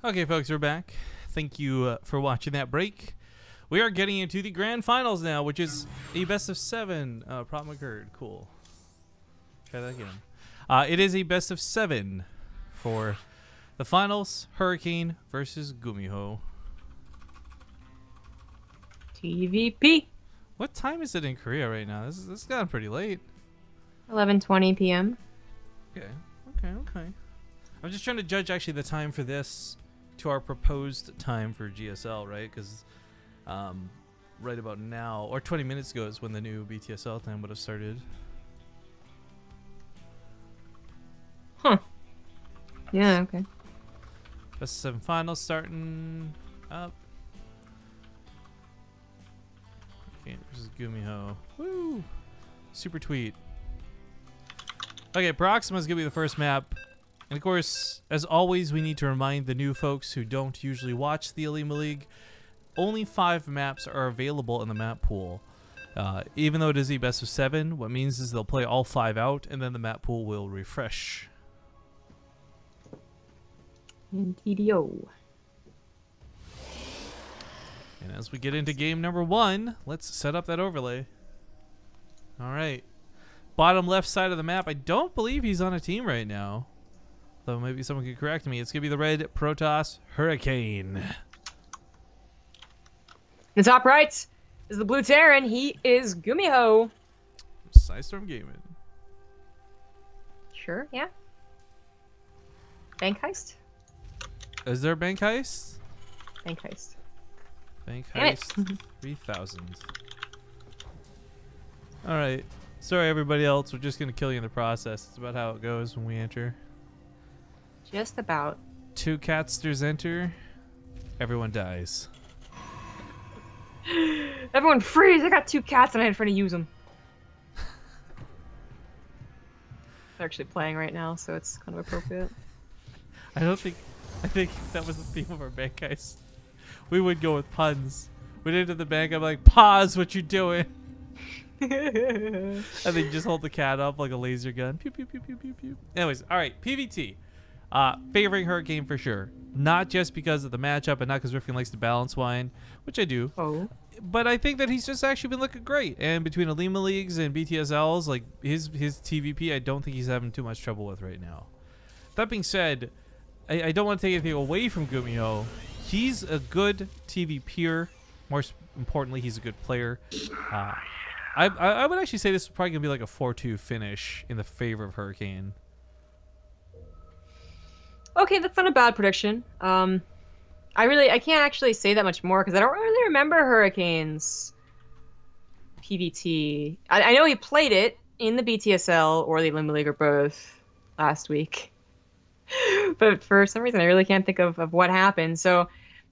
Okay, folks, we're back. Thank you for watching that break. We are getting into the grand finals now, which is a best of 7. Problem occurred. Cool. Try that again. It is a best of 7 for the finals. Hurricane versus GuMiho. TvP. What time is it in Korea right now? This is gotten pretty late. 11:20 p.m. Okay. I'm just trying to judge actually the time for this to our proposed time for GSL, right? Because right about now, or 20 minutes ago, is when the new BTSL time would have started. Huh. Yeah, okay. Best of 7 finals starting up. Okay, versus GuMiho. Woo! Super tweet. Okay, Proxima's gonna be the first map. And of course, as always, we need to remind the new folks who don't usually watch the Olimoleague, only 5 maps are available in the map pool. Even though it is a best of 7, what means is they'll play all 5 out, and then the map pool will refresh. And TDO. And as we get into game number 1, let's set up that overlay. All right. Bottom left side of the map, I don't believe he's on a team right now. Though maybe someone could correct me. It's going to be the red Protoss Hurricane. The top right is the blue Terran. He is GuMiho. Sidestorm Gaming. Sure, yeah. Bank heist? Is there a bank heist? Bank heist. Bank Damn heist 3000. Alright. Sorry everybody else, we're just going to kill you in the process. It's about how it goes when we enter. Just about. 2 catsters enter. Everyone dies. Everyone freeze! I got 2 cats and I had to use them. They're actually playing right now, so it's kind of appropriate. I think that was the theme of our bank heist. We would go with puns. We'd enter the bank, I'm like, pause what you're doing. And then you just hold the cat up like a laser gun. Pew, pew, pew, pew, pew, pew. Anyways, alright, PvT. Favoring Hurricane for sure. Not just because of the matchup and not because Rifkin likes to balance wine, which I do. Oh. But I think that he's just actually been looking great. And between Olimoleagues and BTSLs, like his TvP, I don't think he's having too much trouble with right now. That being said, I don't want to take anything away from GuMiho. He's a good TvPer. More importantly, he's a good player. I would actually say this is probably going to be like a 4-2 finish in the favor of Hurricane. Okay, that's not a bad prediction. I can't actually say that much more because I don't really remember Hurricane's PvT. I know he played it in the BTSL or the Olimoleague or both last week. But for some reason, I really can't think of what happened. So,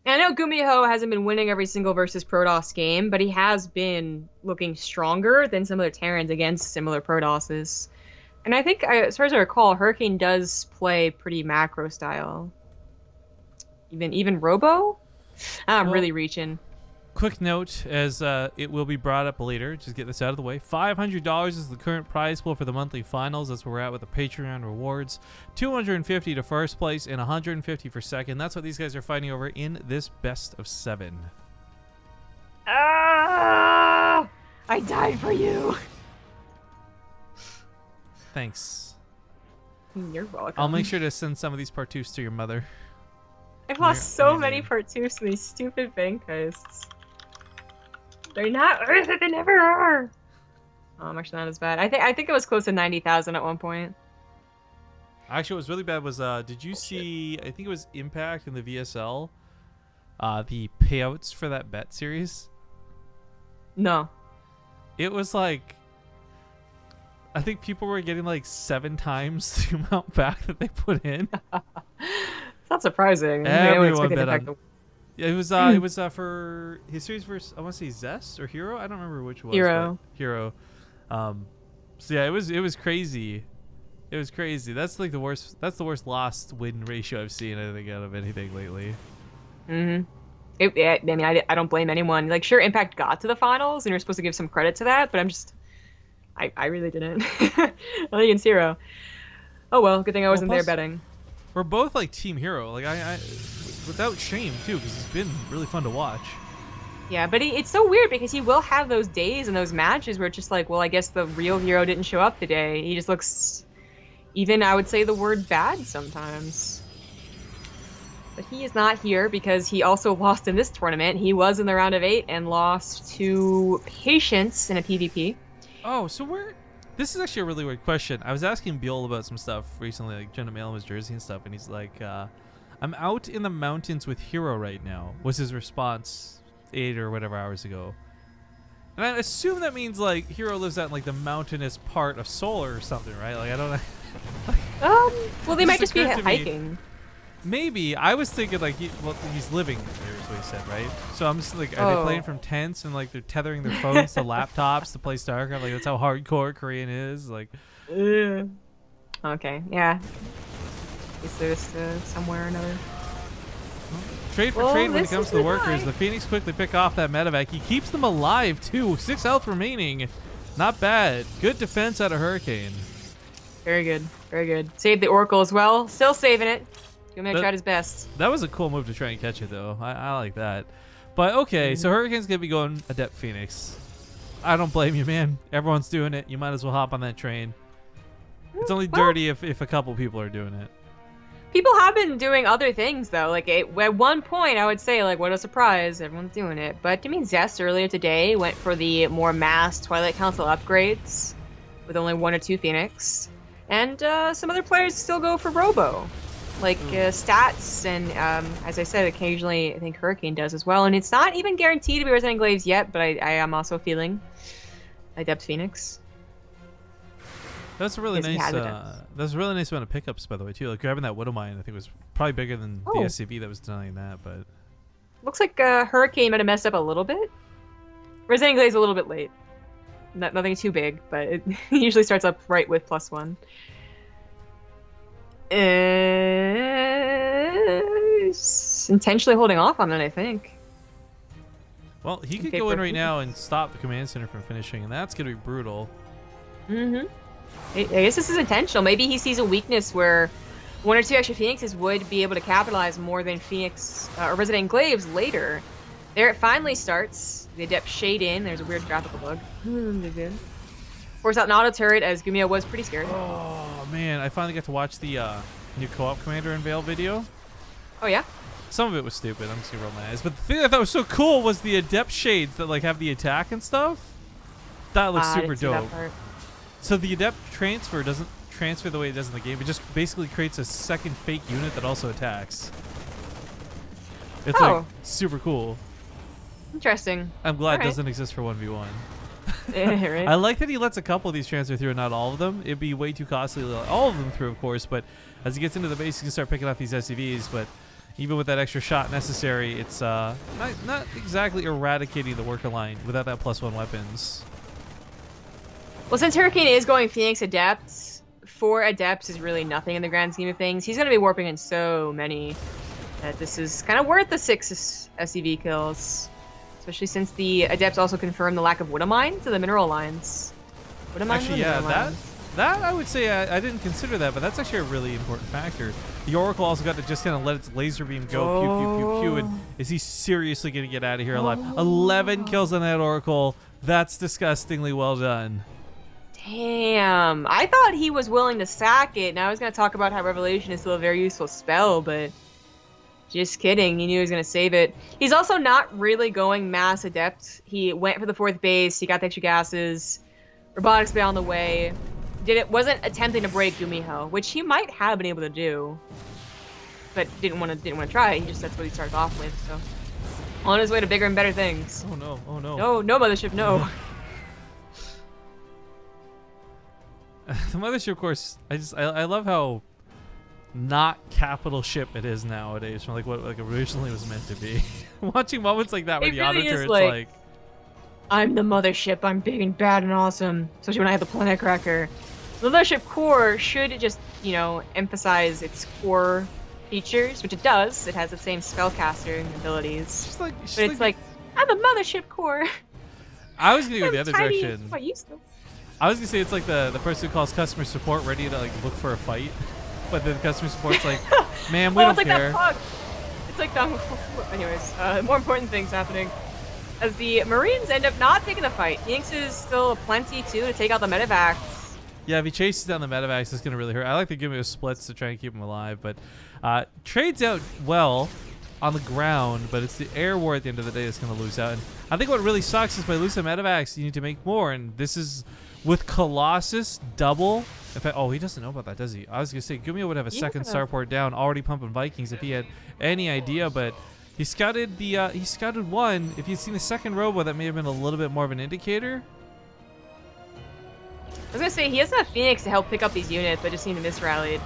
and I know GuMiho hasn't been winning every single versus Protoss game, but he has been looking stronger than some of the Terrans against similar Protosses. And I think, as far as I recall, Hurricane does play pretty macro style. Even Robo? I'm really reaching. Quick note, as it will be brought up later, just get this out of the way. $500 is the current prize pool for the monthly finals. That's where we're at with the Patreon rewards. $250 to first place and $150 for second. That's what these guys are fighting over in this best of 7. Ah! I died for you. Thanks. You're welcome. I'll make sure to send some of these partoos to your mother. I've lost so many partoos to these stupid bank heists. They're not worth it. They never are. Oh, I'm actually not as bad. I think it was close to 90,000 at one point. Actually, what was really bad was, did you see? I think it was Impact in the VSL. The payouts for that bet series. No. It was like, I think people were getting like 7 times the amount back that they put in. It's not surprising. Everyone bet on. It was for his series versus, I want to say Zest or Hero. I don't remember which one. Hero. Hero. So yeah, it was crazy. It was crazy. That's like the worst. That's the worst lost win ratio I've seen, I think, out of anything lately. I mean, I don't blame anyone. Like, sure, Impact got to the finals, and you're supposed to give some credit to that, but I really didn't. Only against Hero. Oh well, good thing I wasn't there betting. We're both like Team Hero. Like without shame too, because he's been really fun to watch. Yeah, but it's so weird because he will have those days and those matches where it's just like, well, I guess the real hero didn't show up today. He just looks, even I would say the word bad sometimes. But he is not here because he also lost in this tournament. He was in the round of 8 and lost to Patience in a PvP. Oh, so this is actually a really weird question. I was asking Buell about some stuff recently, like trying to mail him his jersey and stuff, and he's like, I'm out in the mountains with Hero right now, was his response 8 or whatever hours ago. And I assume that means like Hero lives out in like the mountainous part of Solar or something, right? Like I don't know. Well, they might just be hiking. Maybe. I was thinking like he's living there is what he said, right? So I'm just like, are they playing from tents and like they're tethering their phones to laptops to play StarCraft? Like that's how hardcore Korean is. Like. Okay. Yeah. Is there somewhere or another? Trade for trade when it comes to the workers. The Phoenix quickly pick off that medevac. He keeps them alive too. 6 health remaining. Not bad. Good defense out of Hurricane. Very good. Very good. Saved the Oracle as well. Still saving it. GuMiho tried his best. That was a cool move to try and catch it though. I like that. But okay, so Hurricane's gonna be going Adept Phoenix. I don't blame you, man. Everyone's doing it. You might as well hop on that train. It's only dirty if a couple people are doing it. People have been doing other things though. Like at one point, I would say like, what a surprise, everyone's doing it. But I mean, Zest earlier today went for the more mass Twilight Council upgrades with only 1 or 2 Phoenix, and some other players still go for Robo, like Stats, and as I said, occasionally I think Hurricane does as well. And it's not even guaranteed to be Resident Glaives yet, but I am also feeling Adept Phoenix. That's a really nice. That's a really nice amount of pickups, by the way, too. Like grabbing that Widow Mine, I think was probably bigger than the SCV that was denying that. But looks like Hurricane might have messed up a little bit. Resident Glaive is a little bit late. Nothing too big, but it usually starts up right with +1. Intentionally holding off on it, I think. Well, he could go in right now and stop the command center from finishing, and that's gonna be brutal. I guess this is intentional. Maybe he sees a weakness where 1 or 2 extra Phoenixes would be able to capitalize more than Phoenix or Resident Glaives later. There it finally starts. The Adept shade in. There's a weird graphical bug. Good. Force out an auto turret as GuMiho was pretty scared. Oh man, I finally got to watch the new co-op Commander Unveil video. Oh yeah? Some of it was stupid. I'm just gonna roll my eyes. But the thing I thought was so cool was the Adept shades that like have the attack and stuff. That looks super dope. So the Adept transfer doesn't transfer the way it does in the game. It just basically creates a second fake unit that also attacks. It's like super cool. Interesting. I'm glad it doesn't exist for 1v1. Right? I like that he lets a couple of these transfer through and not all of them. It'd be way too costly to let all of them through, of course, but as he gets into the base, he can start picking off these SCVs, but even with that extra shot necessary, it's not exactly eradicating the worker line without that +1 weapons. Well, since Hurricane is going Phoenix Adepts, 4 Adepts is really nothing in the grand scheme of things. He's going to be warping in so many that this is kind of worth the 6 SCV kills. Especially since the Adepts also confirm the lack of Widow Mine to the mineral lines. Widow Mine actually, yeah, that I would say I didn't consider that, but that's actually a really important factor. The Oracle also got to just kind of let its laser beam go, pew, pew, pew, pew, and is he seriously going to get out of here alive? 11 kills on that Oracle. That's disgustingly well done. Damn, I thought he was willing to sack it. Now I was going to talk about how Revelation is still a very useful spell, but just kidding. He knew he was going to save it. He's also not really going mass Adept. He went for the 4th base. He got the extra gases. Robotics bay on the way. Wasn't attempting to break GuMiho, which he might have been able to do, but didn't want to try. That's what he started off with. So on his way to bigger and better things. Oh no! Oh no! No mothership! No. The mothership, of course. I love how not capital ship it is nowadays from like what like originally was meant to be. Watching moments like that with the really auditor, it's like I'm the mothership. I'm big and bad and awesome. Especially when I have the planet cracker. The mothership core should just, you know, emphasize its core features, which it does. It has the same spellcaster abilities. But it's like I'm a mothership core. I was gonna go the other direction. Quite useful. I was gonna say it's like the person who calls customer support ready to like look for a fight, but then customer support's like, "Ma'am, we don't like care." That pug. looks like anyways, more important things happening. As the Marines end up not taking the fight. Phoenix is still plenty, too, to take out the medevacs. Yeah, if he chases down the medevacs, it's going to really hurt. I like to give him splits to try and keep him alive, but trades out well on the ground, but it's the air war at the end of the day that's going to lose out. And I think what really sucks is by losing medevacs, you need to make more, and this is with Colossus double. In fact, oh, he doesn't know about that, does he? I was going to say, GuMiho would have a second starport down, already pumping Vikings if he had any idea, but he scouted he scouted one. If you'd seen the second robo, that may have been a little bit more of an indicator. I was gonna say, he has a Phoenix to help pick up these units, but just seemed to misrallied.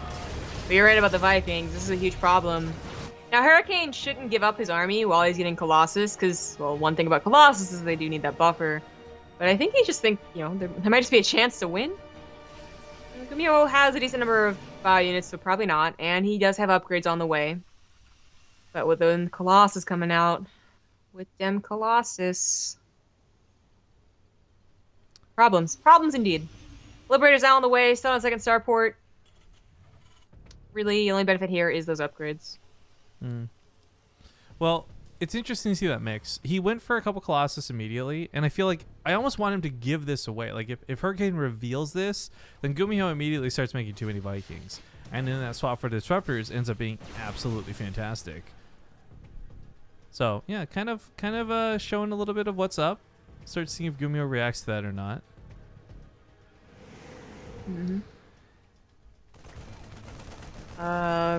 But you're right about the Vikings. This is a huge problem. Now, Hurricane shouldn't give up his army while he's getting Colossus, because, well, one thing about Colossus is they do need that buffer. But I think he just think, you know, there might just be a chance to win. GuMiho has a decent number of units, so probably not. And he does have upgrades on the way. But with the Colossus coming out, with them Colossus. Problems. Problems indeed. Liberator's out on the way, still on second starport. Really, the only benefit here is those upgrades. Well, it's interesting to see that mix. He went for a couple Colossus immediately, and I feel like I almost want him to give this away. Like, if Hurricane reveals this, then GuMiho immediately starts making too many Vikings. And then that swap for Disruptors ends up being absolutely fantastic. So, yeah, kind of showing a little bit of what's up. Start seeing if GuMiho reacts to that or not.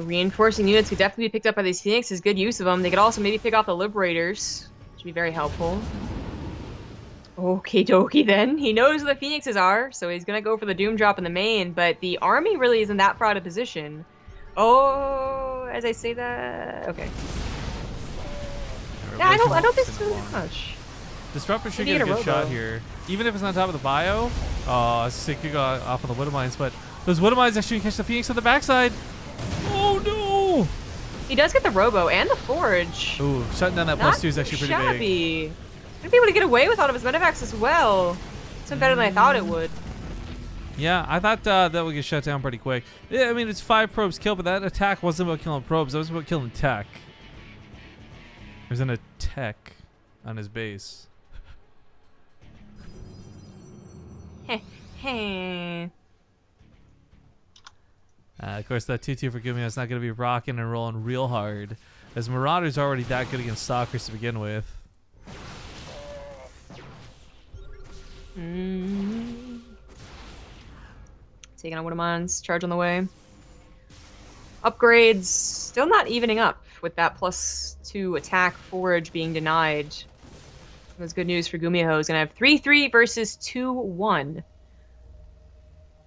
Reinforcing units could definitely be picked up by these Phoenixes. Good use of them. They could also maybe pick off the Liberators, which would be very helpful. Okie dokie then. He knows where the Phoenixes are, so he's going to go for the Doom Drop in the main, but the army really isn't that far out of position. Oh, as I say that... Okay. Yeah, I don't think it's really much. Disruptor should get a good shot here. Even if it's on top of the bio. Oh, sick, could go off on the Widow Mines, but those Widow Mines actually catch the Phoenix on the backside. Oh no! He does get the Robo and the Forge. Ooh, shutting down that +2 is actually pretty big. He's gonna be able to get away with all of his medevacs as well. It's been better than I thought it would. Yeah, I thought that would get shut down pretty quick. Yeah, I mean, it's 5 probes killed, but that attack wasn't about killing probes. It was about killing tech. There's an attack on his base. Of course, that 2-2 for GuMiho is not going to be rocking and rolling real hard, as Marauder's already that good against Stalkers to begin with. Taking on Widowmines, charge on the way. Upgrades still not evening up with that +2 attack Forge being denied. That's good news for GuMiho. He's gonna have 3-3 versus 2-1.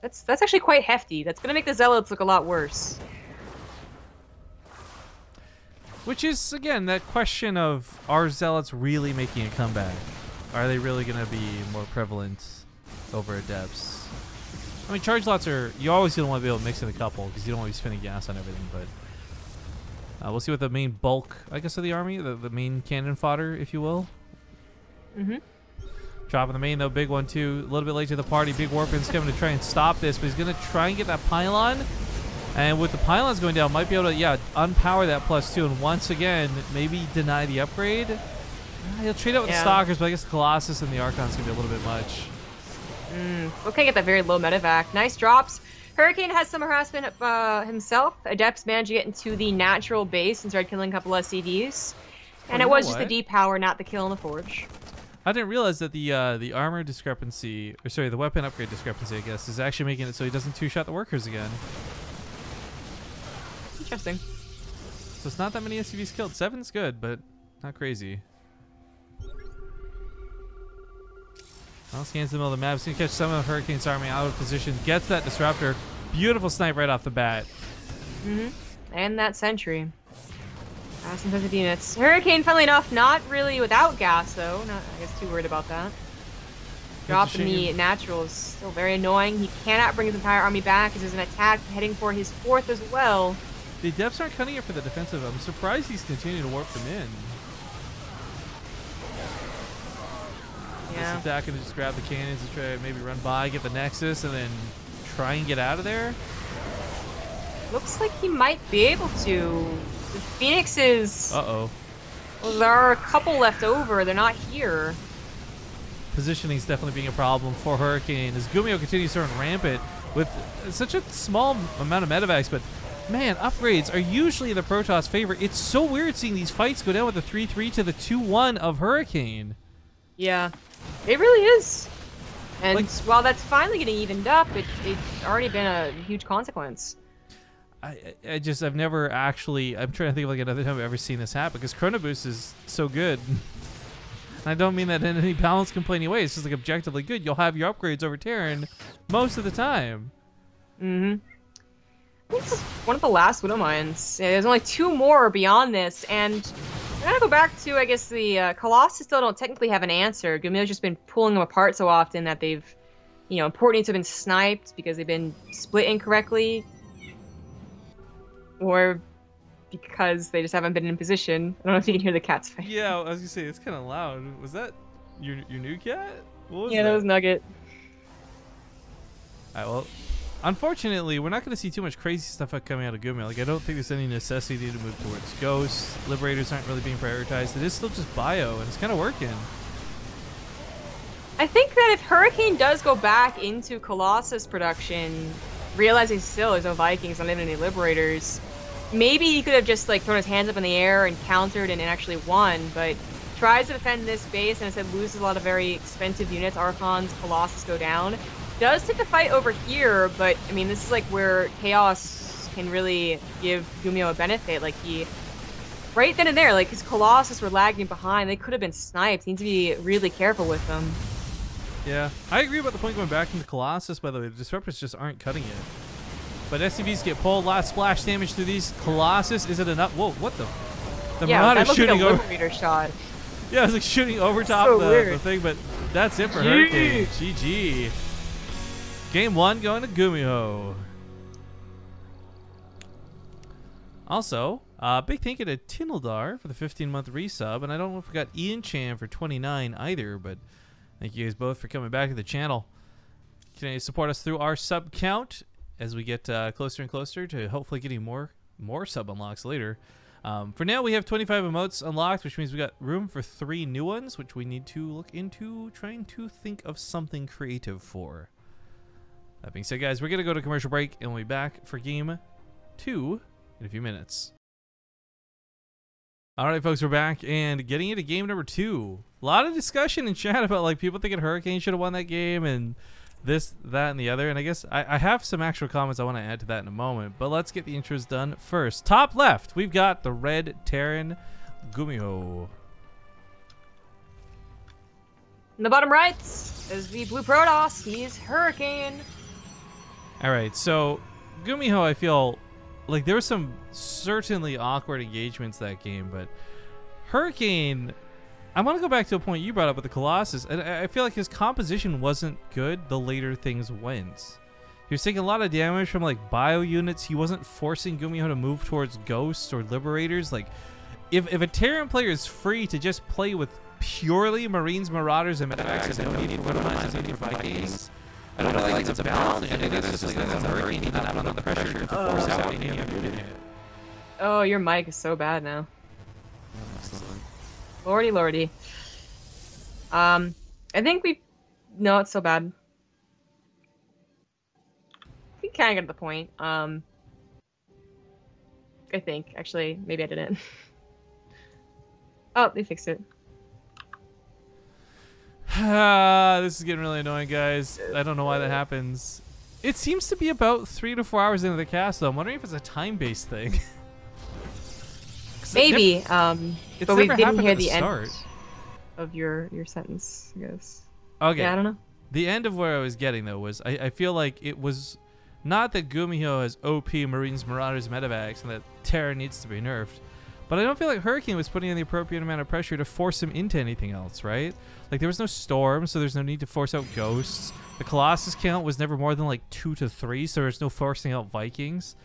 That's actually quite hefty. That's gonna make the Zealots look a lot worse. Which is, again, that question of, are Zealots really making a comeback? Are they really gonna be more prevalent over Adepts? I mean, charge lots are, you always don't want to be able to mix in a couple because you don't want to be spending gas on everything, but we'll see what the main bulk, I guess, of the army, the main cannon fodder, if you will. Dropping the main, though, big one, too. A little bit late to the party. Big Warpin's coming to try and stop this, but he's going to try and get that pylon. And with the pylons going down, might be able to, yeah, unpower that +2 and once again, maybe deny the upgrade. He'll trade out with the Stalkers, but I guess the Colossus and the Archon's going to be a little bit much. Okay, get that very low medevac. Nice drops. Hurricane has some harassment himself. Adepts managed to get into the natural base and started killing a couple SCDs. And it was just the depower, not the kill on the Forge. I didn't realize that the armor discrepancy, or sorry, the weapon upgrade discrepancy, I guess, is actually making it so he doesn't two-shot the workers again. Interesting. So it's not that many SCVs killed. 7's good, but not crazy. Well, scans the middle of the map. He's going to catch some of Hurricane's army out of position. Gets that Disruptor. Beautiful snipe right off the bat. And that Sentry. Some of the units. Hurricane, funnily enough, not really without gas, though. Not, I guess, too worried about that. Dropping the naturals. Still very annoying. He cannot bring his entire army back because there's an attack heading for his 4th as well. The Adepts aren't cutting it for the defensive. I'm surprised he's continuing to warp them in. This attack and just grab the cannons and try to maybe run by, get the Nexus, and then try and get out of there. Looks like he might be able to. The Phoenixes. Uh-oh. Well, there are a couple left over. They're not here. Positioning is definitely being a problem for Hurricane as GuMiho continues to run rampant with such a small amount of medevacs, but man, upgrades are usually the Protoss favor. It's so weird seeing these fights go down with the 3-3 to the 2-1 of Hurricane. Yeah, it really is. And Like, while that's finally getting evened up, it's already been a huge consequence. I've never actually, I'm trying to think of like another time I've ever seen this happen because Chrono Boost is so good. And I don't mean that in any balance complaining way. It's just like objectively good. You'll have your upgrades over Terran most of the time. Mm-hmm. I think this is one of the last Widow Mines. Yeah, there's only 2 more beyond this, and I'm gonna go back to, I guess, the Colossus still don't technically have an answer. GuMiho's just been pulling them apart so often that they've, important units have been sniped because they've been split incorrectly, or because they just haven't been in position. I don't know if you can hear the cats fight. Yeah, I was gonna say it's kind of loud. Was that your new cat? What was that? Yeah, that was Nugget. All right, well, unfortunately, we're not going to see too much crazy stuff coming out of GuMiho. Like, I don't think there's any necessity to move towards Ghosts. Liberators aren't really being prioritized. It is still just bio, and it's kind of working. I think that if Hurricane does go back into Colossus production, realizing still there's no Vikings, not even any Liberators, maybe he could have just like thrown his hands up in the air and countered and actually won, but tries to defend this base and instead loses a lot of very expensive units. Archons, Colossus go down. Does take the fight over here, but I mean, this is like where Chaos can really give GuMiho a benefit. Like right then and there, like his Colossus were lagging behind. They could have been sniped. Need to be really careful with them. Yeah, I agree about the point going back into Colossus, by the way. The Disruptors just aren't cutting it. But SCVs get pulled. Last splash damage through these. Colossus, is it enough? Whoa, what the? The yeah, Marauder that looked shooting like a over. Liberator shot. Yeah, it was like shooting over top So the thing, but that's it for Hurricane. GG. Game 1 going to GuMiho. Also, big thank you to Tinildar for the 15-month resub, and I don't know if we got Ian Chan for 29 either, but thank you guys both for coming back to the channel. Can you support us through our sub count as we get closer and closer to hopefully getting more sub unlocks later. For now, we have 25 emotes unlocked, which means we got room for 3 new ones, which we need to look into trying to think of something creative for. That being said, guys, we're going to go to commercial break, and we'll be back for game 2 in a few minutes. All right, folks, we're back and getting into game number 2. A lot of discussion in chat about like people thinking Hurricane should have won that game and this, that, and the other. And I guess I have some actual comments I want to add to that in a moment. But let's get the intros done first. Top left, we've got the red Terran GuMiho. In the bottom right is the blue Protoss. He's Hurricane. All right, so GuMiho, I feel like there were some certainly awkward engagements that game, but Hurricane, I want to go back to a point you brought up with the Colossus, and I feel like his composition wasn't good the later things went. He was taking a lot of damage from like bio units. He wasn't forcing GuMiho to move towards Ghosts or Liberators. Like, if a Terran player is free to just play with purely Marines, Marauders, and Medevacs, and no need for Rotomines, no need for Vikings, I don't know, like it's a balance. I think that's just like that's a Hurricane. He not put on the pressure to force out any other unit. Oh, your mic is so bad now. Lordy, lordy. I think we... No, it's so bad. We kind of get the point. I think. Actually, maybe I didn't. Oh, they fixed it. This is getting really annoying, guys. I don't know why that happens. It seems to be about 3 to 4 hours into the cast, though. I'm wondering if it's a time-based thing. Maybe, but we didn't hear the start. end of your sentence, I guess. Okay. Yeah, I don't know. The end of where I was getting, though, was I feel like it was not that GuMiho has OP Marines, Marauders, Medevacs, and that Terra needs to be nerfed, but I don't feel like Hurricane was putting in the appropriate amount of pressure to force him into anything else, right? Like, there was no Storm, so there's no need to force out Ghosts. The Colossus count was never more than, like, 2 to 3, so there's no forcing out Vikings.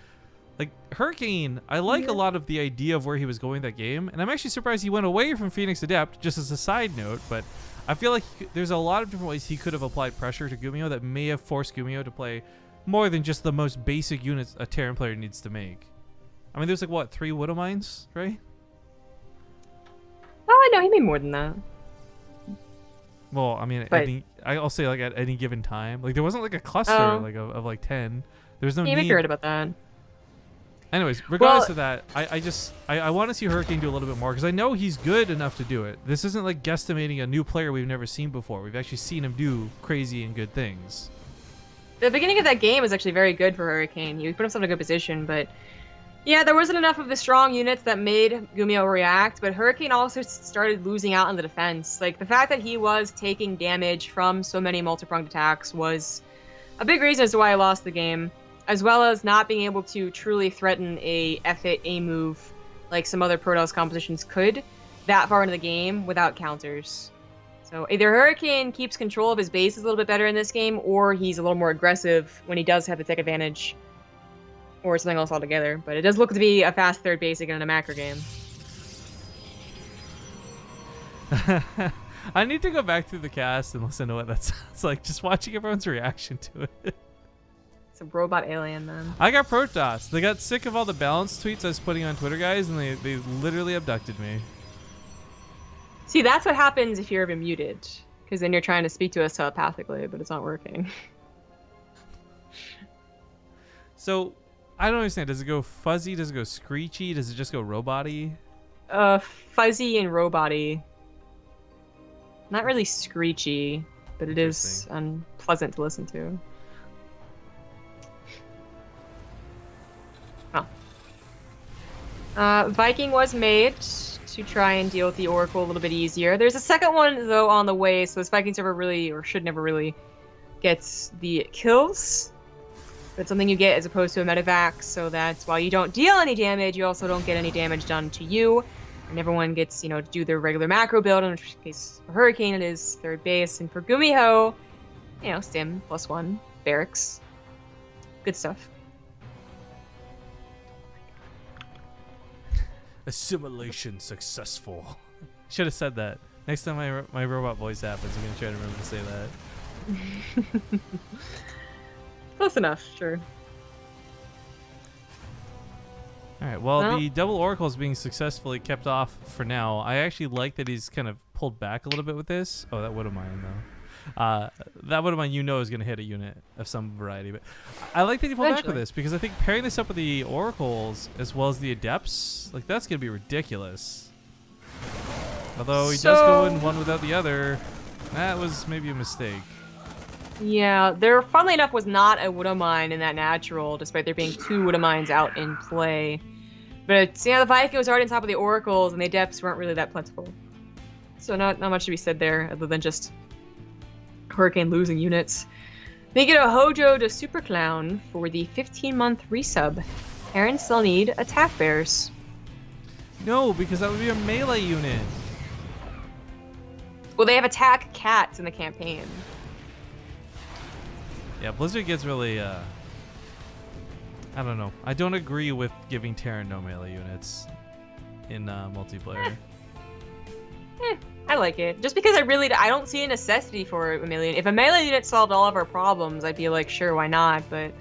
Like, Hurricane, I like a lot of the idea of where he was going that game, and I'm actually surprised he went away from Phoenix Adept, just as a side note, but I feel like there's a lot of different ways he could have applied pressure to GuMiho that may have forced GuMiho to play more than just the most basic units a Terran player needs to make. I mean, there's like, what, 3 Widow Mines, right? Oh, no, he made more than that. Well, I mean, But- I'll say like at any given time. Like there wasn't like a cluster of like 10. There was no Yeah, need. you're right about that. Anyways, regardless of that, I want to see Hurricane do a little bit more because I know he's good enough to do it. This isn't like guesstimating a new player we've never seen before. We've actually seen him do crazy and good things. The beginning of that game was actually very good for Hurricane. He put himself in a good position, but yeah, there wasn't enough of the strong units that made GuMiho react, but Hurricane also started losing out on the defense. Like, the fact that he was taking damage from so many multi-pronged attacks was a big reason as to why I lost the game, as well as not being able to truly threaten a F-hit A move like some other Protoss compositions could that far into the game without counters. So either Hurricane keeps control of his bases a little bit better in this game, or he's a little more aggressive when he does have to take advantage, or something else altogether. But it does look to be a fast third base again in a macro game. I need to go back through the cast and listen to what that sounds like. Just watching everyone's reaction to it. It's a robot alien, man. I got Protoss. They got sick of all the balance tweets I was putting on Twitter, guys, and they literally abducted me. See, that's what happens if you're ever muted, because then you're trying to speak to us telepathically, but it's not working. So, I don't understand. Does it go fuzzy? Does it go screechy? Does it just go robot-y? Fuzzy and robot-y. Not really screechy, but it is unpleasant to listen to. Oh. Viking was made to try and deal with the Oracle a little bit easier. There's a second one, though, on the way, so this Viking server really, or should never really, gets the kills. But something you get as opposed to a medevac, so that while you don't deal any damage, you also don't get any damage done to you. And everyone gets, to do their regular macro build, in which case for Hurricane it is third base, and for GuMiho, stim, +1, barracks. Good stuff. Assimilation successful. Should have said that. Next time my robot voice happens, I'm going to try to remember to say that. Close enough, sure. Alright, well, the double Oracle is being successfully kept off for now. I actually like that he's kind of pulled back a little bit with this. Oh, that Widow Mine, though. That Widow Mine, is going to hit a unit of some variety. But I like that he pulled back with this, because I think pairing this up with the Oracles as well as the Adepts, like, that's going to be ridiculous. Although he does go in one without the other. That was maybe a mistake. Yeah, there, funnily enough, was not a Widow Mine in that natural, despite there being 2 Widow Mines out in play. But, the Viking was already on top of the Oracles, and the Adepts weren't really that plentiful. So not much to be said there, other than just Hurricane losing units. They get a Hojo to Super Clown for the 15-month resub. Aaron still need attack bears. No, because that would be a melee unit. Well, they have attack cats in the campaign. Yeah, Blizzard gets really, I don't know. I don't agree with giving Terran no melee units in multiplayer. I like it. Just because I don't see a necessity for a melee unit. If a melee unit solved all of our problems, I'd be like, sure, why not? But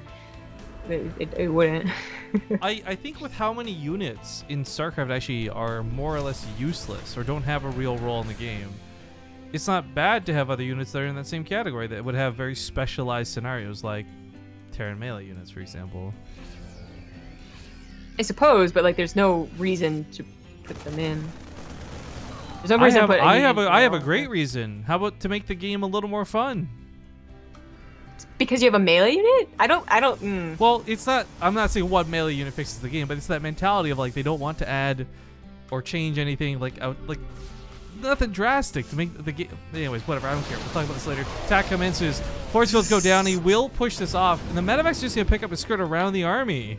it wouldn't. I think with how many units in StarCraft actually are more or less useless or don't have a real role in the game, it's not bad to have other units that are in that same category that would have very specialized scenarios, like Terran melee units, for example. I suppose, but there's no reason to put them in. There's no reason to put. I have a great reason. How about to make the game a little more fun? Because you have a melee unit? I don't. Well, it's not. I'm not saying one melee unit fixes the game, but it's that mentality of they don't want to add or change anything nothing drastic to make the game. Anyways, whatever. I don't care. We'll talk about this later. Attack commences. Force fields go down. He will push this off, and the medevac's just gonna pick up and skirt around the army.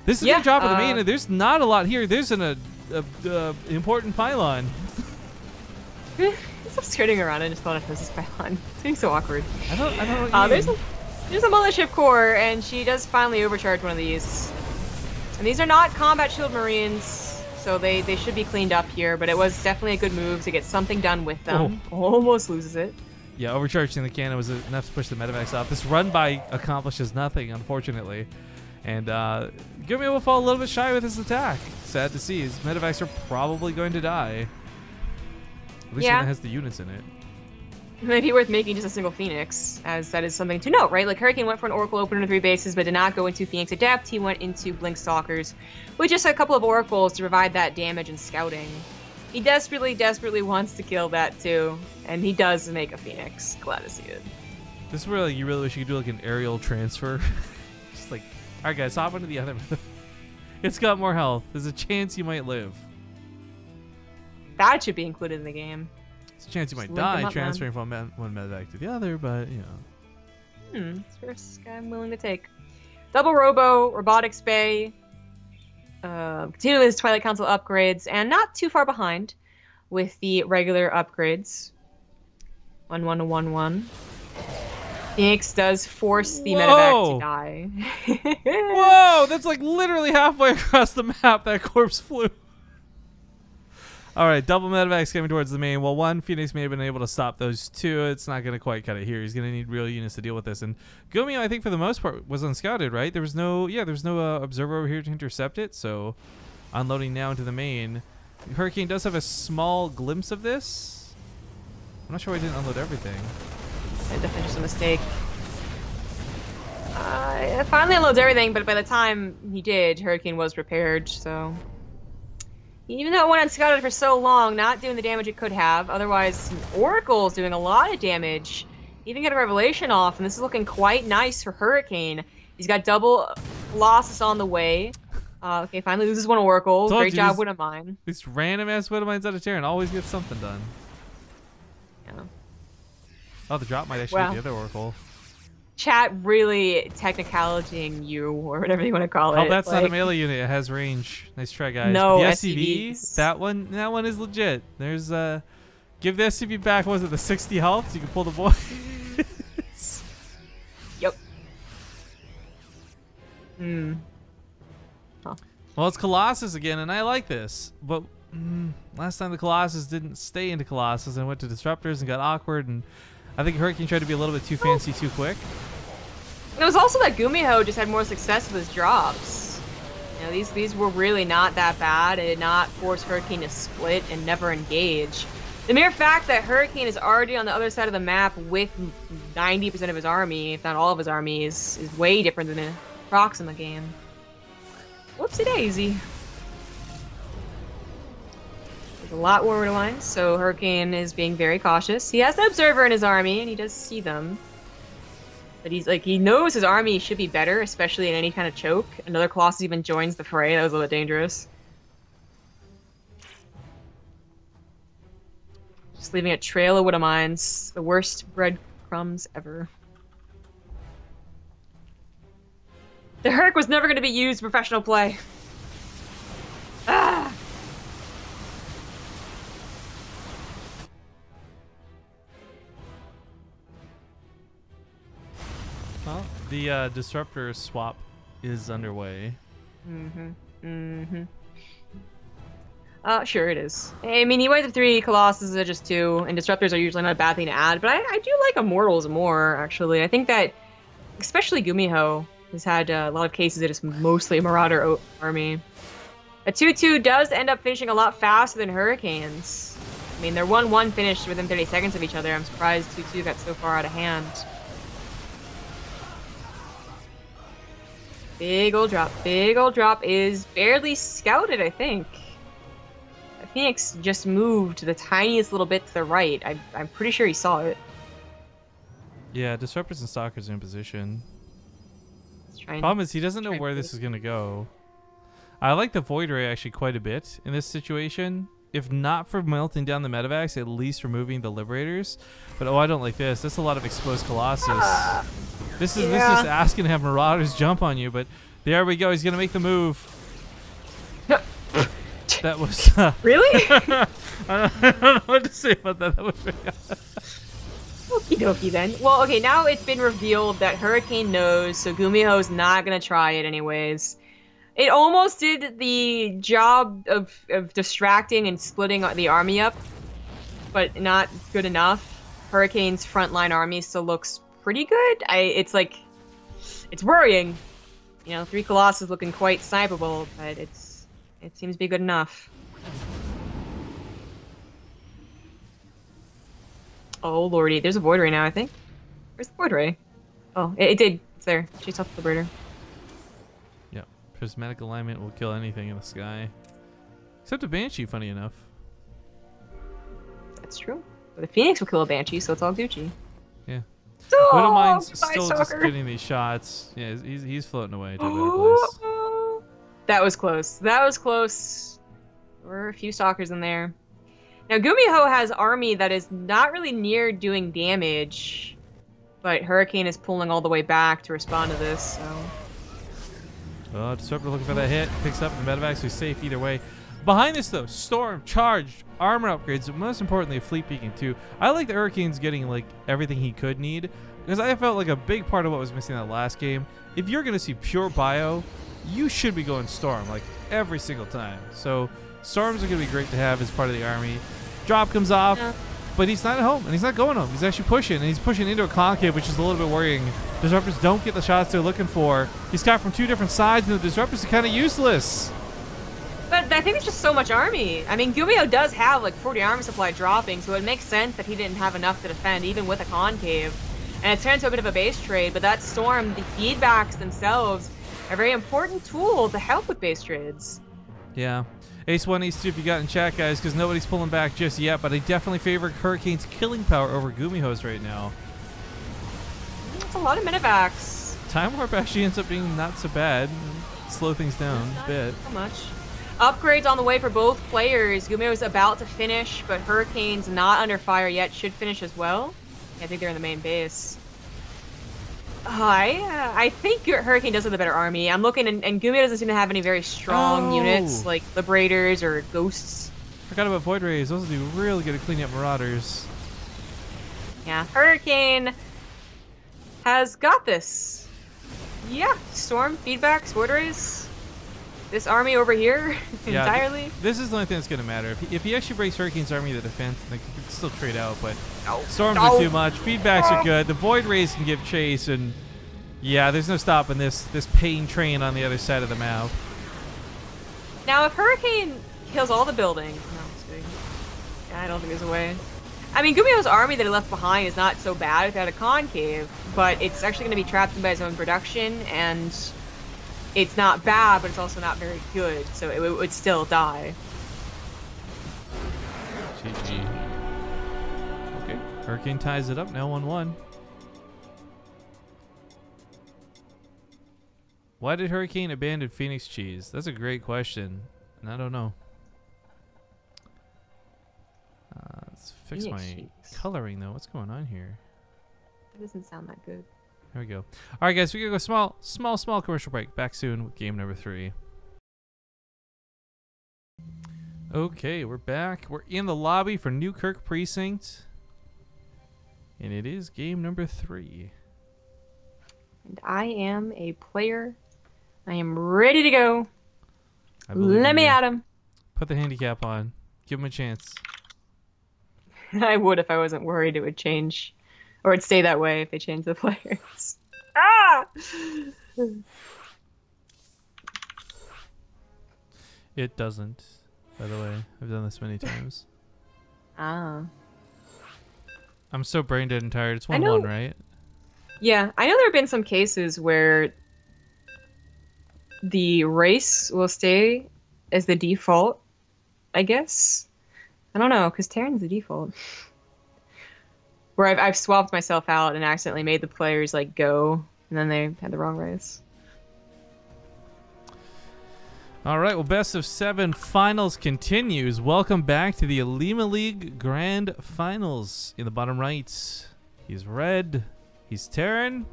This is gonna drop at the main, and there's not a lot here. There's an important pylon. Stop skirting around and just calling it this pylon. It's being so awkward. I don't know what you mean. There's a Mothership Core, and she does finally overcharge one of these. And these are not combat shield marines. So they should be cleaned up here, but it was definitely a good move to get something done with them. Oh. Almost loses it. Yeah, overcharging the cannon was enough to push the medevacs off. This run by accomplishes nothing, unfortunately. And GuMiho will fall a little bit shy with his attack. Sad to see. His medevacs are probably going to die. At least when it has the units in it. It might be worth making just a single Phoenix, as that is something to note, right? Like, Hurricane went for an Oracle opener to 3 bases, but did not go into Phoenix Adept. He went into Blink Stalkers, with just a couple of Oracles to provide that damage and scouting. He desperately, desperately wants to kill that, too. And he does make a Phoenix. Glad to see it. This is where, like, you really wish you could do, like, an aerial transfer. Just like, alright, guys, hop onto the other. It's got more health. There's a chance you might live. That should be included in the game. There's a chance you might die transferring from one medevac to the other, but, you know. It's a risk I'm willing to take. Double Robo, Robotics Bay, continue with his Twilight Council upgrades, and not too far behind with the regular upgrades. 1-1 to 1-1. Phoenix does force the medevac to die. Whoa! That's like literally halfway across the map that corpse flew. Alright, double medevacs coming towards the main. Well, one, Phoenix may have been able to stop those two. It's not going to quite cut it here. He's going to need real units to deal with this. And GuMiho, I think for the most part, was unscouted, right? There was no, observer over here to intercept it. So, unloading now into the main. Hurricane does have a small glimpse of this. I'm not sure why I didn't unload everything. Definitely just a mistake. It finally unloads everything, but by the time he did, Hurricane was prepared, so... Even though it went unscouted for so long, not doing the damage it could have. Otherwise, Oracle's doing a lot of damage. Even got a Revelation off, and this is looking quite nice for Hurricane. He's got double Colossus on the way. Okay, finally loses one Oracle. Great job, Widowmine. These random-ass Widowmines out of Terran always get something done. Yeah. Oh, the drop might actually be the other Oracle. Chat really technicalitying you, or whatever you want to call it. Oh, that's not a melee unit. It has range. Nice try, guys. No, the SCV, that one is legit. There's give the SCV back. What was it, the 60 health? So you can pull the boy. Yep. Huh. Well, it's Colossus again, and I like this, but last time the Colossus didn't stay into Colossus and went to Disruptors and got awkward, and I think Hurricane tried to be a little bit too fancy too quick. It was also that GuMiho just had more success with his drops. You know, these were really not that bad. It did not force Hurricane to split and never engage. The mere fact that Hurricane is already on the other side of the map with 90% of his army, if not all of his army, is way different than a Proxima game. Whoopsie daisy. There's a lot more to line, so Hurricane is being very cautious. He has an observer in his army, and he does see them. But he's like, he knows his army should be better, especially in any kind of choke. Another Colossus even joins the fray. That was a little dangerous. Just leaving a trail of Widowmines. The worst breadcrumbs ever. The Hurk was never going to be used in professional play. Ah! Well, the Disruptor swap is underway. Sure it is. I mean, he went to 3, Colossus are just 2, and Disruptors are usually not a bad thing to add, but I do like Immortals more, actually. I think that, especially GuMiho, has had a lot of cases that it's mostly a Marauder army. A 2-2 does end up finishing a lot faster than Hurricanes. I mean, they're 1-1 finished within 30 seconds of each other. I'm surprised 2-2 got so far out of hand. Big old drop. Big old drop is barely scouted, I think. Phoenix just moved the tiniest little bit to the right. I'm pretty sure he saw it. Yeah, Disruptors and Stalkers are in position. Problem is, he doesn't know where this is going to go. I like the Void Ray actually quite a bit in this situation. If not for melting down the medevacs, at least removing the Liberators. But oh, I don't like this. That's a lot of exposed Colossus. This is asking to have Marauders jump on you, but there we go. He's going to make the move. That was... Really? I don't know what to say about that. That was Okie dokie then. Well, okay, now it's been revealed that Hurricane knows, so GuMiho's not going to try it anyways. It almost did the job of distracting and splitting the army up, but not good enough. Hurricane's frontline army still looks pretty good. It's worrying. You know, 3 Colossus looking quite snipeable, but it seems to be good enough. Oh lordy, there's a Void Ray now, I think. Where's the Void Ray? Oh, it did. It's there. Chase off the Liberator. Yep. Prismatic alignment will kill anything in the sky. Except a Banshee, funny enough. That's true. But the Phoenix will kill a Banshee, so it's all Gucci. Yeah. Oh, Widowmine's goodbye, still soccer. just getting these shots. Yeah, he's floating away to a better place. That was close. That was close. There were a few stalkers in there. Now, GuMiho has army that is not really near doing damage, but Hurricane is pulling all the way back to respond to this, so... Oh, Disruptor looking for that hit. Picks up the medevacs, who's safe either way. Behind this, though, Storm, charged, armor upgrades, but most importantly, fleet peeking, too. I like the Hurricane's getting, like, everything he could need, because I felt like a big part of what was missing in that last game. If you're going to see pure bio, you should be going Storm, like, every single time. So, Storms are going to be great to have as part of the army. Drop comes off, but he's not at home, and he's not going home. He's actually pushing, and he's pushing into a concave, which is a little bit worrying. Disruptors don't get the shots they're looking for. He's caught from 2 different sides, and the Disruptors are kind of useless. But I think it's just so much army. I mean, GuMiho does have like 40 armor supply dropping, so it makes sense that he didn't have enough to defend, even with a concave. And it's turned into a bit of a base trade, but that Storm, the feedbacks themselves, are a very important tool to help with base trades. Yeah. Ace 1, Ace 2 if you got in chat, guys, because nobody's pulling back just yet, but I definitely favor Hurricane's killing power over GuMiho's right now. It's a lot of medevacs. Time Warp actually ends up being not so bad. Slow things down a bit. Not so much. Upgrades on the way for both players. GuMiho's about to finish, but Hurricane's not under fire yet. Should finish as well. Yeah, I think they're in the main base. I think Hurricane does have the better army. I'm looking, and GuMiho doesn't seem to have any very strong units, like Liberators or Ghosts. Forgot about Void Rays. Those will do really good at cleaning up Marauders. Yeah, Hurricane has got this. Yeah, Storm, feedbacks, Void Rays. This army over here, yeah, entirely. This is the only thing that's going to matter. If he actually breaks Hurricane's army to defense, they can still trade out, but Storms are too much. Feedbacks are good. The Void Rays can give chase, and yeah, there's no stopping this pain train on the other side of the map. Now, if Hurricane kills all the buildings... No, I'm kidding. Yeah, I don't think there's a way. I mean, GuMiho's army that he left behind is not so bad without a concave, but it's actually going to be trapped in by his own production, and it's not bad, but it's also not very good, so it would still die. GG. Okay, Hurricane ties it up, now 1-1. Why did Hurricane abandon Phoenix Cheese? That's a great question, and I don't know. Let's fix Phoenix my cheese. coloring, though. What's going on here? That doesn't sound that good. There we go. All right, guys, we're going to go small commercial break. Back soon with game number 3. Okay, we're back. We're in the lobby for Newkirk Precinct. And it is game number 3. And I am a player. I am ready to go. Let me at him. Put the handicap on. Give him a chance. I would if I wasn't worried it would change. Or it'd stay that way if they change the players. Ah! It doesn't, by the way. I've done this many times. Ah. I'm so brain dead and tired. It's 1-1, right? Yeah, I know there have been some cases where the race will stay as the default, I guess. I don't know, because Terran's the default. Where I've swapped myself out and accidentally made the players like go, and then they had the wrong race. All right, well, best of 7 finals continues. Welcome back to the Olimoleague Grand Finals. In the bottom right, he's red. He's Terran.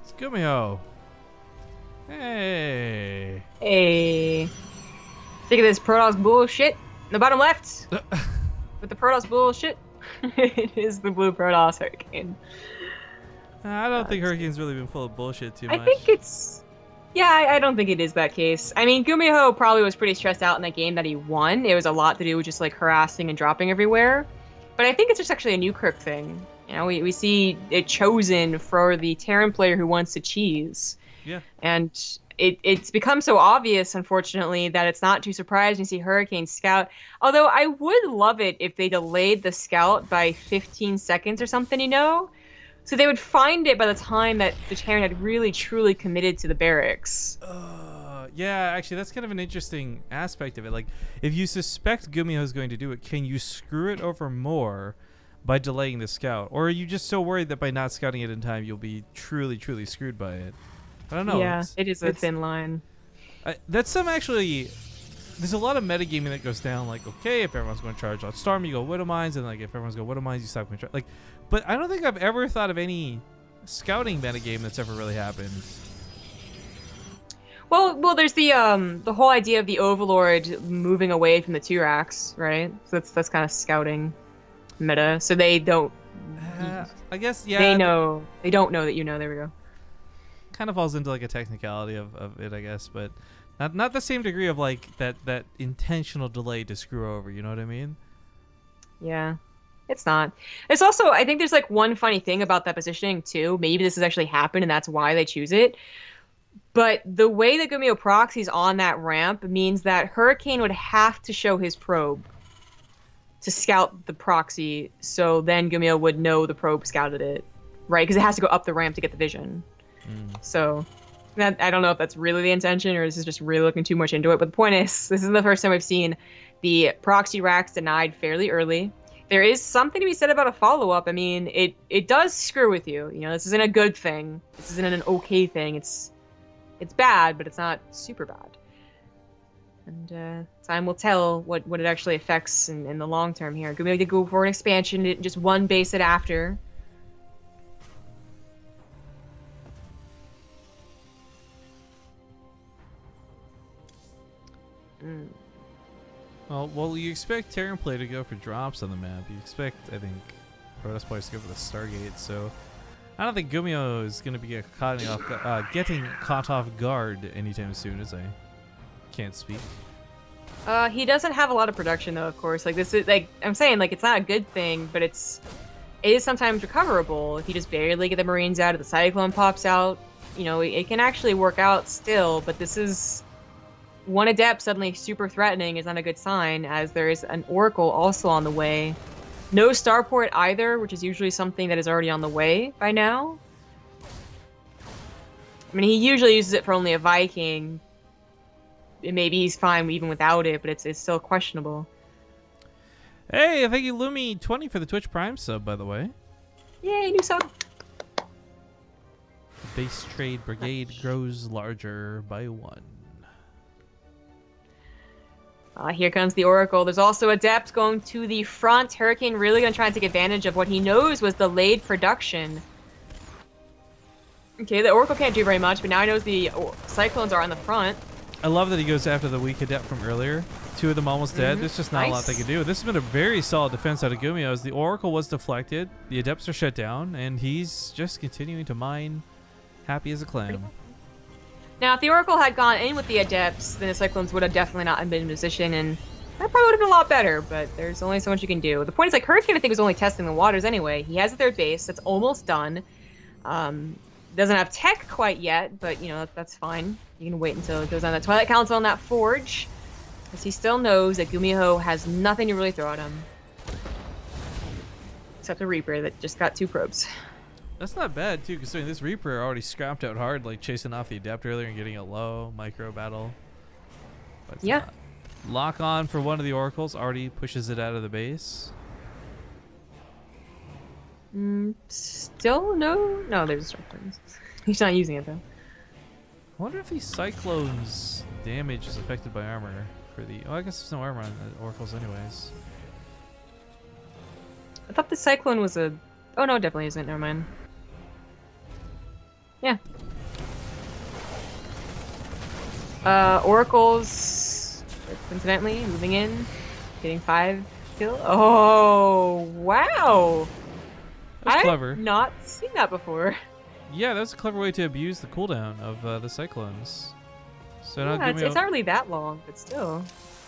It's GuMiho. Hey. Hey. Think of this Protoss bullshit. In the bottom left. With the Protoss bullshit. It is the blue Protoss Hurricane. I don't think Hurricane's really been full of bullshit too much. I think it's... Yeah, I don't think it is that case. I mean, GuMiho probably was pretty stressed out in that game that he won. It was a lot to do with just like harassing and dropping everywhere. But I think it's just actually a Newkirk thing. You know, we see it chosen for the Terran player who wants to cheese. Yeah. And it's become so obvious, unfortunately, that it's not too surprising to see Hurricane scout. Although I would love it if they delayed the scout by 15 seconds or something, so they would find it by the time that the Terran had really truly committed to the barracks. Yeah, actually, that's kind of an interesting aspect of it. Like, if you suspect GuMiho is going to do it, can you screw it over more by delaying the scout? Or are you just so worried that by not scouting it in time, you'll be truly, truly screwed by it? I don't know. Yeah, it is a thin line. That's actually... There's a lot of metagaming that goes down, like, okay, if everyone's going to charge on Storm, you go Widow Mines, and like if everyone's going Widow Mines, you stop going to charge. Like, but I don't think I've ever thought of any scouting metagame that's ever really happened. Well, there's the whole idea of the Overlord moving away from the 2 racks, right? So that's kind of scouting meta. So they don't. I guess, yeah. They know. They don't know that you know. There we go. Kind of falls into like a technicality of it, I guess, but not the same degree of like that intentional delay to screw over. You know what I mean? Yeah, it's not. It's also, I think there's like one funny thing about that positioning too. Maybe this has actually happened and that's why they choose it. But the way that GuMiho proxies on that ramp means that Hurricane would have to show his probe to scout the proxy, so then GuMiho would know the probe scouted it, right? Because it has to go up the ramp to get the vision. So I don't know if that's really the intention or this is just really looking too much into it. But the point is, this isn't the first time we've seen the proxy racks denied fairly early. There is something to be said about a follow-up. I mean, it does screw with you. You know, this isn't a good thing. This isn't an okay thing. It's bad, but it's not super bad. And time will tell what it actually affects in the long term here. GuMiho did go for an expansion, didn't just one base it after. Well, you expect Terran play to go for drops on the map. You expect, I think, Protoss players to go for the Stargate, so I don't think GuMiho is going to be getting caught off guard anytime soon, as I can't speak. He doesn't have a lot of production, though, of course. Like, this is, like, I'm saying, like, it's not a good thing, but it is sometimes recoverable. If you just barely get the Marines out, if the Cyclone pops out, you know, it can actually work out still, but this is... One Adept suddenly super threatening is not a good sign, as there is an Oracle also on the way. No Starport either, which is usually something that is already on the way by now. I mean, he usually uses it for only a Viking. Maybe he's fine even without it, but it's still questionable. Hey, thank you, Lumi20 for the Twitch Prime sub, by the way. Yay, new sub! The base trade brigade grows larger by 1. Here comes the Oracle. There's also Adept going to the front. Hurricane really going to try and take advantage of what he knows was delayed production. Okay, the Oracle can't do very much, but now he knows the Cyclones are on the front. I love that he goes after the weak Adept from earlier. 2 of them almost dead. There's just not a lot they can do. This has been a very solid defense out of GuMiho as the Oracle was deflected, the Adepts are shut down, and he's just continuing to mine happy as a clam. Now, if the Oracle had gone in with the Adepts, then the Cyclones would have definitely not been in position, and that probably would have been a lot better, but there's only so much you can do. The point is, like, Hurricane, I think, was only testing the waters anyway. He has a 3rd base that's almost done. Doesn't have tech quite yet, but, you know, that's fine. You can wait until it goes on that Twilight Council on that Forge, because he still knows that GuMiho has nothing to really throw at him. Except a Reaper that just got 2 probes. That's not bad, too, considering this Reaper already scrapped out hard, like chasing off the Adept earlier and getting a low micro battle. But yeah. Lock on for one of the Oracles already pushes it out of the base. Still no? No, there's Cyclones. He's not using it, though. I wonder if these Cyclones' damage is affected by armor for the... Oh, I guess there's no armor on the Oracles anyways. I thought the Cyclone was a... Oh, no, it definitely isn't. Never mind. Yeah. Oracles, coincidentally, moving in, getting 5 kills. Oh, wow! That's clever. I've not seen that before. Yeah, that's a clever way to abuse the cooldown of the Cyclones. So yeah, now it's not really that long, but still.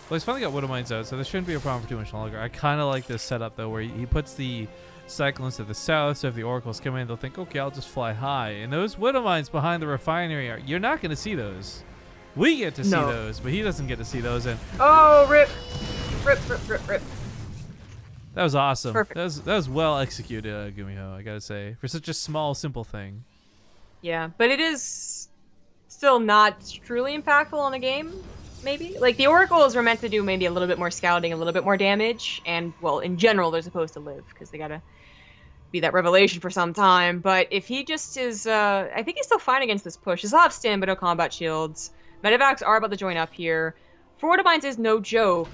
Well, he's finally got Widow Mines out, so this shouldn't be a problem for too much longer. I kind of like this setup, though, where he puts the Cyclones to the south, so if the oracles come in, they'll think, okay, I'll just fly high. And those widow mines behind the refinery, you're not going to see those. We get to see those, but he doesn't get to see those. And oh, rip. Rip, rip, rip, rip. that was awesome. Perfect. That was well executed, GuMiho, I gotta say, for such a small, simple thing. Yeah, but it is still not truly impactful on the game, maybe. Like, the oracles were meant to do maybe a little bit more scouting, a little bit more damage, and, well, in general, they're supposed to live, because they gotta be that revelation for some time. But if he just is, I think he's still fine against this push. He'll still have stim, but no combat shields. Medevacs are about to join up here. Forward Mines is no joke.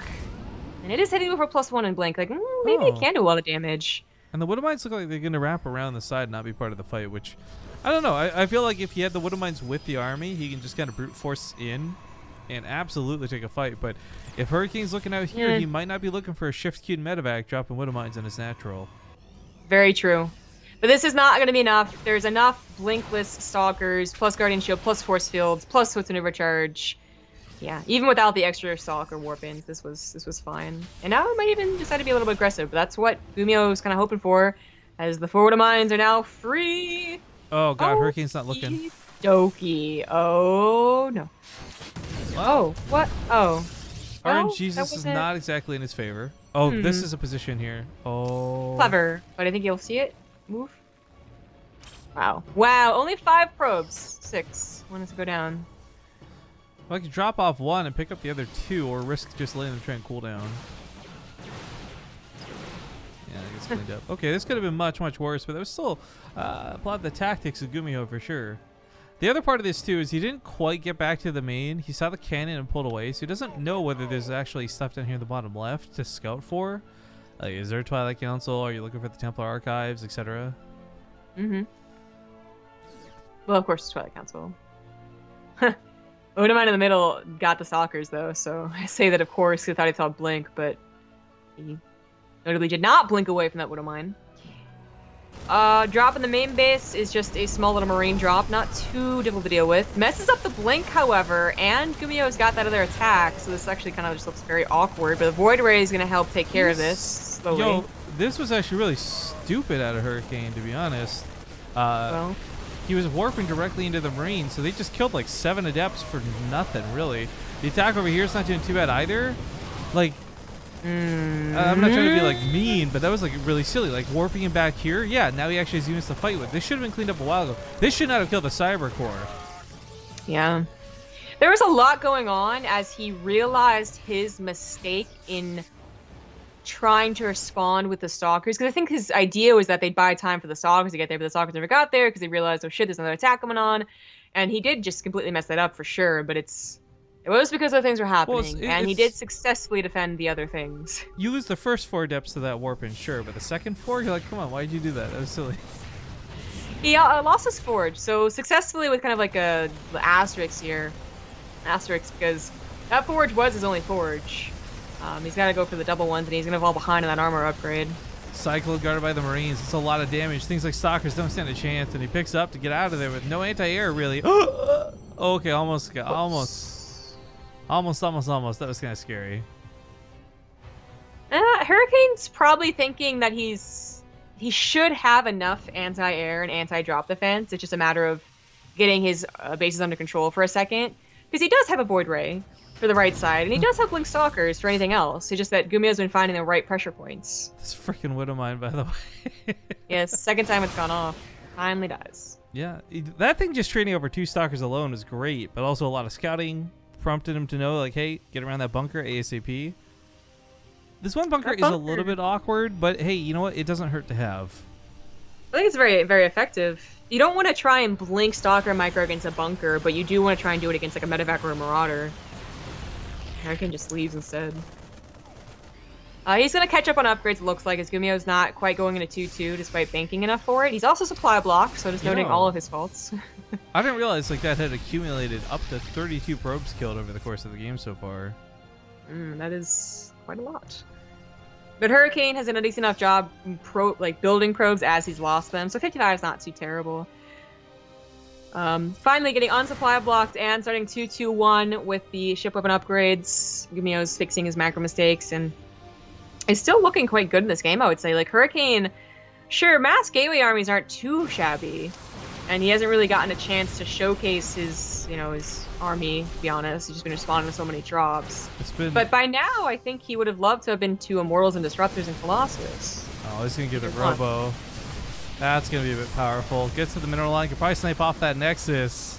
And it is hitting over +1 in Blink. Like, maybe it can do a lot of damage. And the Widow Mines look like they're going to wrap around the side and not be part of the fight, which, I don't know. I feel like if he had the Widow Mines with the army, he can just kind of brute force in and absolutely take a fight. But if Hurricane's looking out here, he might not be looking for a shift queued medevac dropping Widow Mines in his natural. Very true. But this is not going to be enough. There's enough Blinkless Stalkers, plus Guardian Shield, plus Force Fields, plus Swift Maneuver Charge. Yeah, even without the extra Stalker Warpins, this was fine. And now I might even decide to be a little bit aggressive, but that's what GuMiho is kind of hoping for, as the Forward Mines are now free. Oh god, Hurricane's not looking. Doki. Oh no. Oh, what? Oh. RNGesus is not exactly in his favor. Oh, this is a position here. Oh. Clever, but I think you'll see it. Move. Wow. Wow, only 5 probes. 6. One has to go down. Well, I could drop off 1 and pick up the other 2, or risk just letting them try and cool down. Yeah, it gets cleaned up. Okay, this could have been much, much worse, but that was still applaud the tactics of GuMiho for sure. The other part of this, too, is he didn't quite get back to the main. He saw the cannon and pulled away, so he doesn't know whether there's actually stuff down here in the bottom left to scout for. Like, is there a Twilight Council? Are you looking for the Templar Archives, etc.? Mm-hmm. Well, of course, Twilight Council. Odamine in the middle got the Stalkers, though, so I say that, of course, because I thought he saw Blink, but he notably did not blink away from that Odamine. Drop in the main base is just a small little marine drop, not too difficult to deal with. Messes up the Blink, however, and GuMiho's got that other attack, so this actually kind of just looks very awkward, but the Void Ray is going to help take care of this slowly. Yo, this was actually really stupid out of Hurricane, to be honest. Well, he was warping directly into the marine, so they just killed like 7 adepts for nothing, really. The attack over here is not doing too bad either. Like, I'm not trying to be like mean, but that was like really silly. Like warping him back here, yeah, now he actually has units to fight with. This should have been cleaned up a while ago. This should not have killed the Cyber Core. yeah. There was a lot going on as he realized his mistake in trying to respond with the Stalkers, because I think his idea was that they'd buy time for the Stalkers to get there, but the Stalkers never got there because they realized, oh shit, there's another attack coming on, and he did just completely mess that up for sure, but it was because other things were happening, and he did successfully defend the other things. You lose the first 4 adepts to that warping, sure, but the second 4, you're like, come on, why did you do that? That was silly. He lost his Forge, so successfully with kind of like a asterisk here. Asterisk, because that Forge was his only Forge. He's got to go for the double ones, and he's going to fall behind on that armor upgrade. Cyclone guarded by the Marines. It's a lot of damage. Things like Stalkers don't stand a chance, and he picks up to get out of there with no anti-air, really. Okay, almost. That was kind of scary. Hurricane's probably thinking that he should have enough anti-air and anti-drop defense. It's just a matter of getting his bases under control for a second. Because he does have a Void Ray for the right side, and he does have Blink Stalkers for anything else. It's just that GuMiho's been finding the right pressure points. This freaking Widow Mine, by the way. Yes, second time it's gone off. Finally dies. Yeah, that thing just trading over 2 Stalkers alone was great, but also a lot of scouting prompted him to know, like, hey, get around that bunker ASAP. This one bunker is a little bit awkward, but hey, you know what? It doesn't hurt to have. I think it's very, very effective. You don't want to try and Blink Stalker Micro against a bunker, but you do want to try and do it against like a Medevac or a Marauder. Hurricane just leaves instead. He's going to catch up on upgrades, it looks like, as GuMiho's not quite going into 2-2 despite banking enough for it. He's also supply blocked, so just noting all of his faults. I didn't realize like that had accumulated up to 32 probes killed over the course of the game so far. That is quite a lot. But Hurricane has done a decent enough job building probes as he's lost them, so 55 is not too terrible. Finally getting unsupply blocked and starting 2-2-1 with the ship weapon upgrades. GuMiho's fixing his macro mistakes and is still looking quite good in this game, I would say. Like, Hurricane Sure, mass gateway armies aren't too shabby, and he hasn't really gotten a chance to showcase his, his army, to be honest. He's just been responding to so many drops. But by now, I think he would have loved to have been to Immortals and Disruptors and Colossus. Oh, he's going to give it Robo. That's going to be a bit powerful. Gets to the mineral line. Can probably snipe off that Nexus.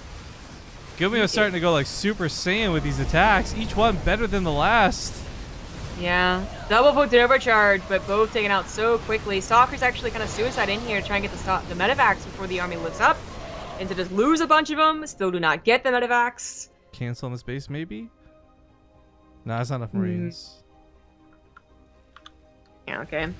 GuMiho's starting to go like Super Saiyan with these attacks. Each one better than the last. Yeah. Double potent overcharge, but both taken out so quickly. Stalker's actually kind of suicide in here to try and get the medevacs before the army lifts up. And to just lose a bunch of them. Still do not get the medevacs. Cancel on this base, maybe? Nah, that's not enough Marines. Yeah, okay.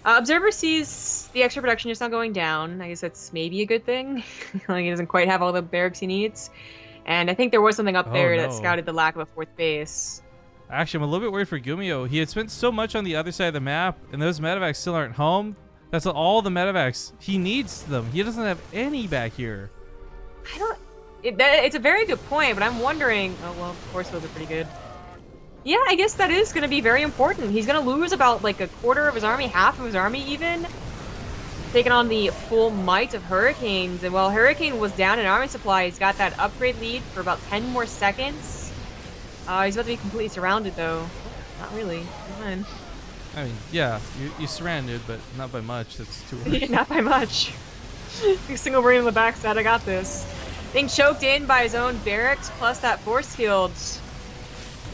Observer sees the extra production just not going down. I guess that's maybe a good thing. Like, he doesn't quite have all the barracks he needs. And I think there was something up there that scouted the lack of a fourth base. Actually, I'm a little bit worried for GuMiho. He had spent so much on the other side of the map, and those medevacs still aren't home. That's all the medevacs. He needs them. He doesn't have any back here. I don't... It's a very good point, but I'm wondering... Oh, well, force fields are pretty good. Yeah, I guess that is going to be very important. He's going to lose about, like, a quarter of his army, half of his army even. Taking on the full might of Hurricanes. And while Hurricane was down in army supply, he's got that upgrade lead for about 10 more seconds. He's about to be completely surrounded, though. Not really. Fine. I mean, yeah, you're surrounded, but not by much. That's too much. Not by much. Single Marine on the backside, I got this. Being choked in by his own barracks, plus that force field.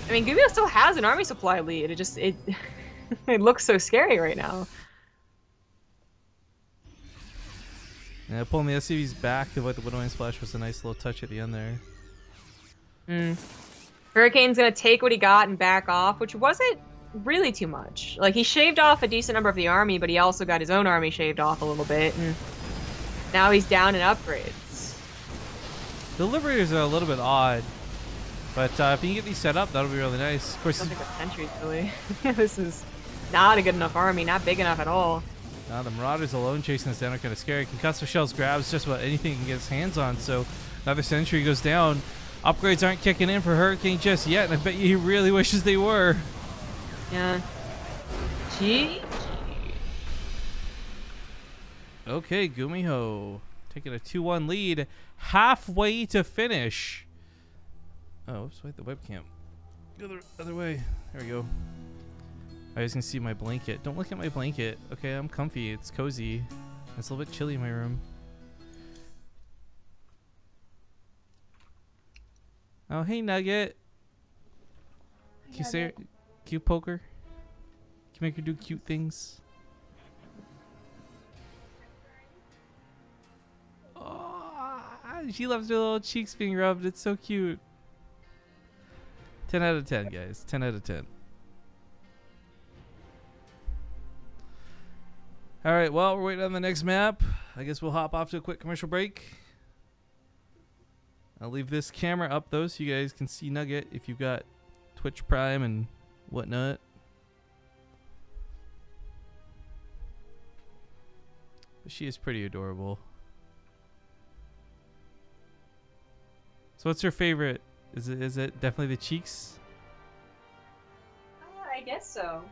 I mean, GuMiho still has an army supply lead. It looks so scary right now. Yeah, pulling the SCVs back to avoid the Widowing Splash was a nice little touch at the end there. Hurricane's gonna take what he got and back off, which wasn't really too much. Like, he shaved off a decent number of the army, but he also got his own army shaved off a little bit, and now he's down in upgrades. The Liberators are a little bit odd, but if you can get these set up, that'll be really nice. Of course, I don't think the sentries really. This is not a good enough army, not big enough at all. Now the Marauders alone chasing this down are kind of scary. Concussor Shells grabs just about anything he can get his hands on, so another sentry goes down. Upgrades aren't kicking in for Hurricane just yet, and I bet you he really wishes they were. Yeah. Gee. Okay, GuMiho taking a 2-1 lead, halfway to finish. Oh, oops, wait, the webcam. The other way. There we go. I was gonna see my blanket. Don't look at my blanket. Okay, I'm comfy. It's cozy. It's a little bit chilly in my room. Oh, hey, Nugget. Can you say cute poker? Can you make her do cute things? Oh, she loves her little cheeks being rubbed. It's so cute. 10 out of 10, guys. 10 out of 10. All right, well, we're waiting on the next map. I guess we'll hop off to a quick commercial break. I'll leave this camera up, though, so you guys can see Nugget if you've got Twitch Prime and whatnot. But she is pretty adorable. So what's her favorite? Is it definitely the cheeks? I guess so.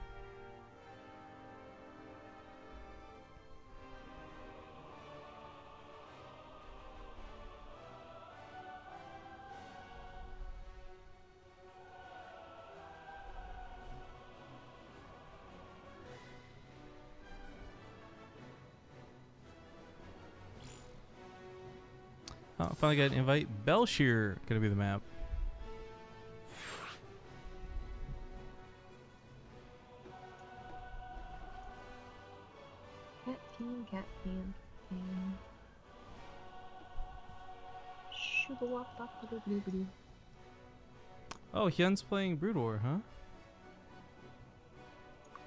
Oh, finally got an invite. Belshire gonna be the map. Cat fan. Oh, Hyun's playing Brood War, huh?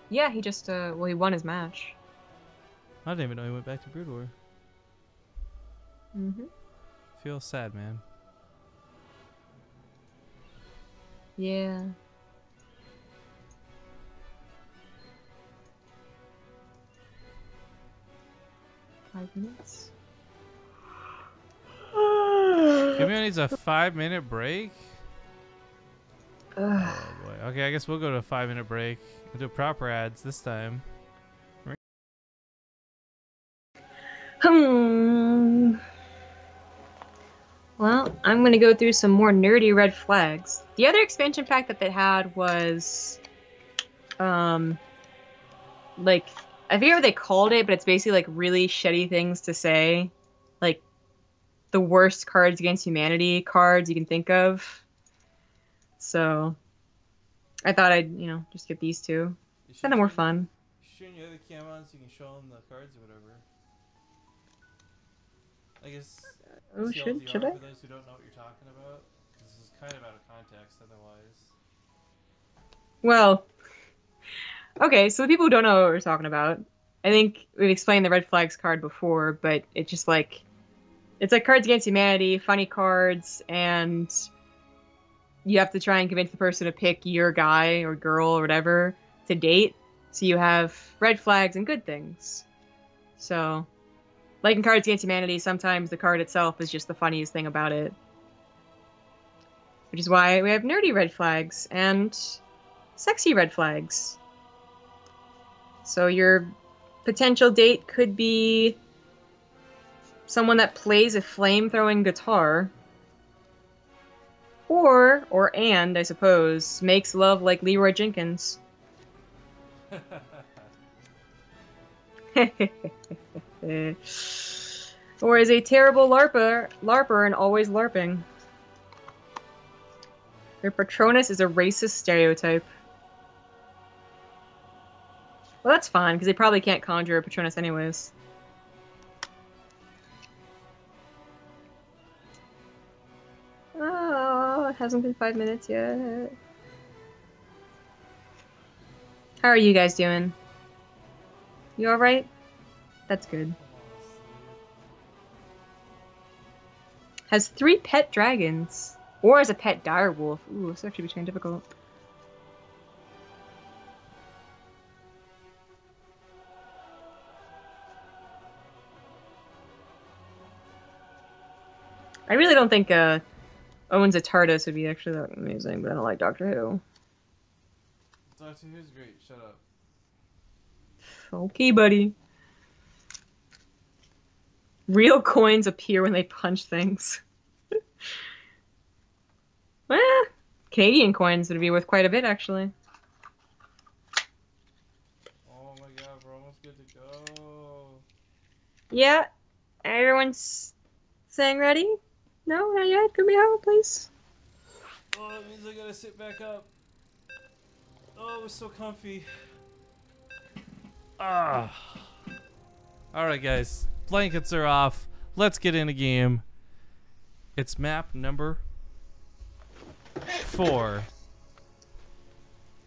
Yeah, he just well, he won his match. I didn't even know he went back to Brood War. Feel sad, man. Yeah. Five minutes. GuMiho needs a 5-minute break? Oh boy. Okay, I guess we'll go to a 5-minute break. We'll do proper ads this time. I'm going to go through some more nerdy red flags. The other expansion pack that they had was, like, I forget what they called it, but it's basically like really shitty things to say. Like, the worst Cards Against Humanity cards you can think of. So, I thought I'd, you know, just get these two. Kind of more fun. Shouldn't you have the cam on so you can show them the cards or whatever? I guess. Oh, should I? For those who don't know what you're talking about, because this is kind of out of context otherwise. Well, okay, so the people who don't know what we're talking about, I think we've explained the red flags card before, but it's just like, it's like Cards Against Humanity, funny cards, and you have to try and convince the person to pick your guy or girl or whatever to date. So you have red flags and good things. So, like in Cards Against Humanity, sometimes the card itself is just the funniest thing about it. Which is why we have nerdy red flags and sexy red flags. So your potential date could be someone that plays a flame-throwing guitar. Or I suppose, makes love like Leroy Jenkins. Or is a terrible LARPer and always LARPing. Their Patronus is a racist stereotype. Well, that's fine, because they probably can't conjure a Patronus anyways. Oh, it hasn't been 5 minutes yet. How are you guys doing? You alright? That's good. Has 3 pet dragons. Or as a pet direwolf. Ooh, this actually became difficult. I really don't think owns a TARDIS would be actually that amazing, but I don't like Doctor Who. Doctor Who's great, shut up. Okay, buddy. Real coins appear when they punch things. Well, Canadian coins would be worth quite a bit, actually. Oh my god, we're almost good to go. Yeah, everyone's saying ready? No, not yet. GuMiho, please. Oh, that means I gotta sit back up. Oh, it was so comfy. Ah. Alright, guys. Blankets are off. Let's get in a game. It's map number 4.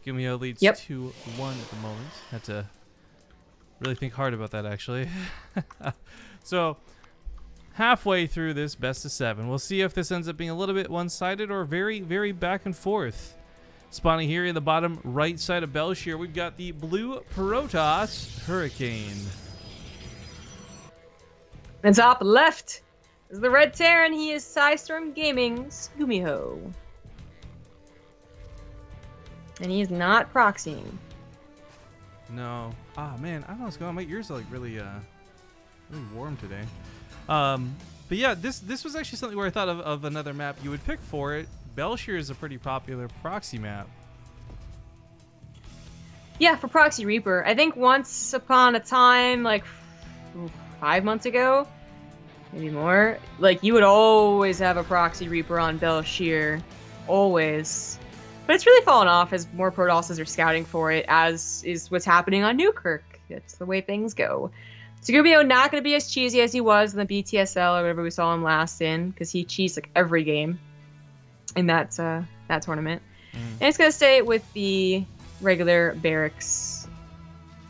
GuMiho leads 2-1 at the moment. Had to really think hard about that, actually. So, halfway through this best of 7. We'll see if this ends up being a little bit one-sided or very, very back and forth. Spawning here in the bottom right side of Belshire, we've got the blue Protoss Hurricane. And top left is the red Terran. He is Psystorm Gaming's GuMiho. And he is not proxying. No. Ah, man, I don't know what's going on. My ears are like really warm today. But yeah, this was actually something where I thought of another map you would pick for it. Belshire is a pretty popular proxy map. Yeah, for Proxy Reaper. I think once upon a time, like 5 months ago, maybe more, like you would always have a Proxy Reaper on Belshire. Always. But it's really fallen off as more Protosses are scouting for it, as is what's happening on Newkirk. That's the way things go. So GuMiho not going to be as cheesy as he was in the BTSL or whatever we saw him last in, because he cheesed like every game in that tournament. And it's going to stay with the regular barracks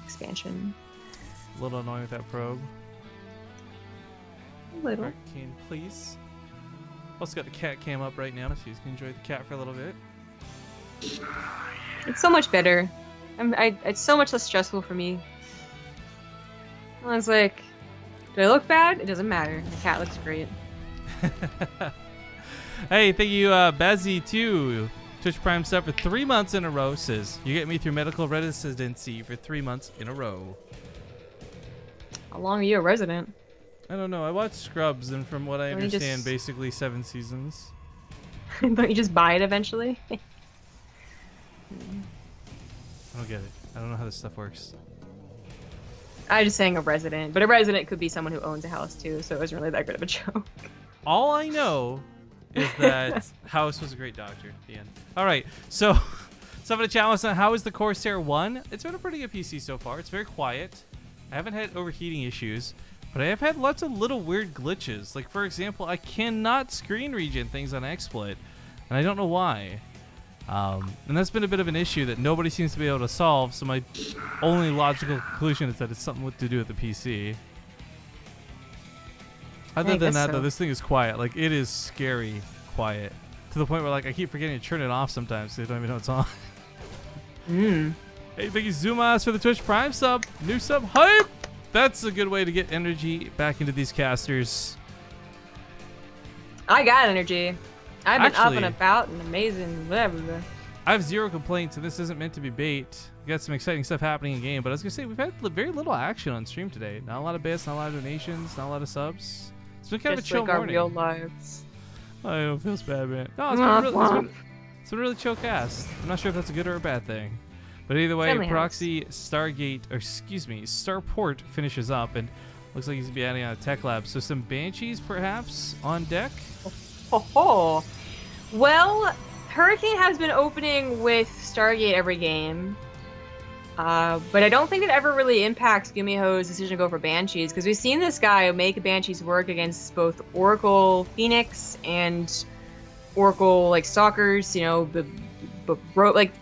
expansion. A little annoying with that probe. A little. Arcane, please. Also got the cat cam up right now, so you can enjoy the cat for a little bit. It's so much better. It's so much less stressful for me. I was like, do I look bad? It doesn't matter. The cat looks great. Hey, thank you, Bazzy, too. Twitch Prime sub for 3 months in a row. Says, you get me through medical residency for 3 months in a row. How long are you a resident? I don't know. I watched Scrubs, and from what I Don't you understand, just- basically 7 seasons. Don't you just buy it eventually? I don't get it. I don't know how this stuff works. I'm just saying a resident, but a resident could be someone who owns a house too, so it wasn't really that good of a joke. All I know is that House was a great doctor at the end. All right, so some of the challenges on how is the Corsair 1? It's been a pretty good PC so far. It's very quiet. I haven't had overheating issues, but I have had lots of little weird glitches. Like, for example, I cannot screen regen things on XSplit, and I don't know why. And that's been a bit of an issue that nobody seems to be able to solve, so my only logical conclusion is that it's something to do with the PC. Other than that, though, this thing is quiet. Like, it is scary quiet. To the point where, like, I keep forgetting to turn it off sometimes, so I don't even know it's on. Hey, thank you, Zumas, for the Twitch Prime sub. New sub, hype! That's a good way to get energy back into these casters. I got energy. I've been up Actually, and about and amazing, whatever. I have zero complaints, and this isn't meant to be bait. We got some exciting stuff happening in game, but I was gonna say we've had very little action on stream today. Not a lot of bits, not a lot of donations, not a lot of subs. It's been kind of a chill like our morning. real lives. I don't feel bad, man. No, it's been a really chill cast. I'm not sure if that's a good or a bad thing, but either way, Family Proxy Stargate, or excuse me, Starport finishes up, and looks like he's gonna be adding on a tech lab. So some Banshees perhaps on deck. Ho. Well, Hurricane has been opening with Stargate every game. But I don't think it ever really impacts GuMiho's decision to go for Banshees, because we've seen this guy make Banshees work against both Oracle Phoenix and Oracle like Stalkers. You know, the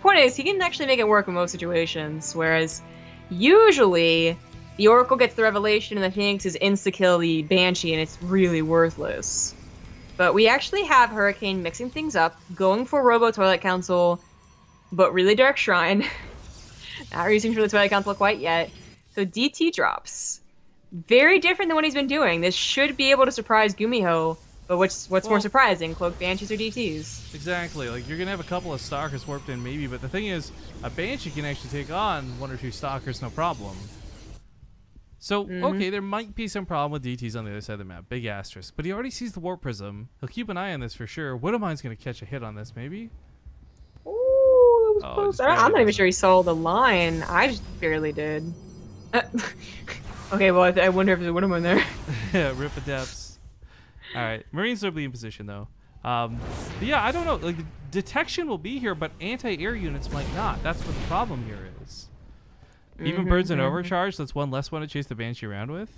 point is he can actually make it work in most situations, whereas usually the Oracle gets the revelation and the Phoenix is insta-kill the Banshee and it's really worthless. But we actually have Hurricane mixing things up, going for Robo Toilet Council, but really Dark Shrine. Not using for the Toilet Council quite yet. So DT drops. Very different than what he's been doing. This should be able to surprise GuMiho, but what's more surprising, Cloak Banshees or DTs? Exactly. Like, you're going to have a couple of Stalkers warped in maybe, but the thing is, a Banshee can actually take on 1 or 2 Stalkers, no problem. So, okay, there might be some problem with DTs on the other side of the map. Big asterisk. But he already sees the Warp Prism. He'll keep an eye on this for sure. Widowmine's going to catch a hit on this, maybe? Ooh, that was close. I'm not even barely. sure he saw the line. I just barely did. Okay, well, I wonder if there's a Widowmine there. Yeah, rip adepts. All right, Marines will be in position though. But yeah, I don't know. Like, detection will be here, but anti-air units might not. That's what the problem here is. Even birds in overcharge. That's one less one to chase the Banshee around with.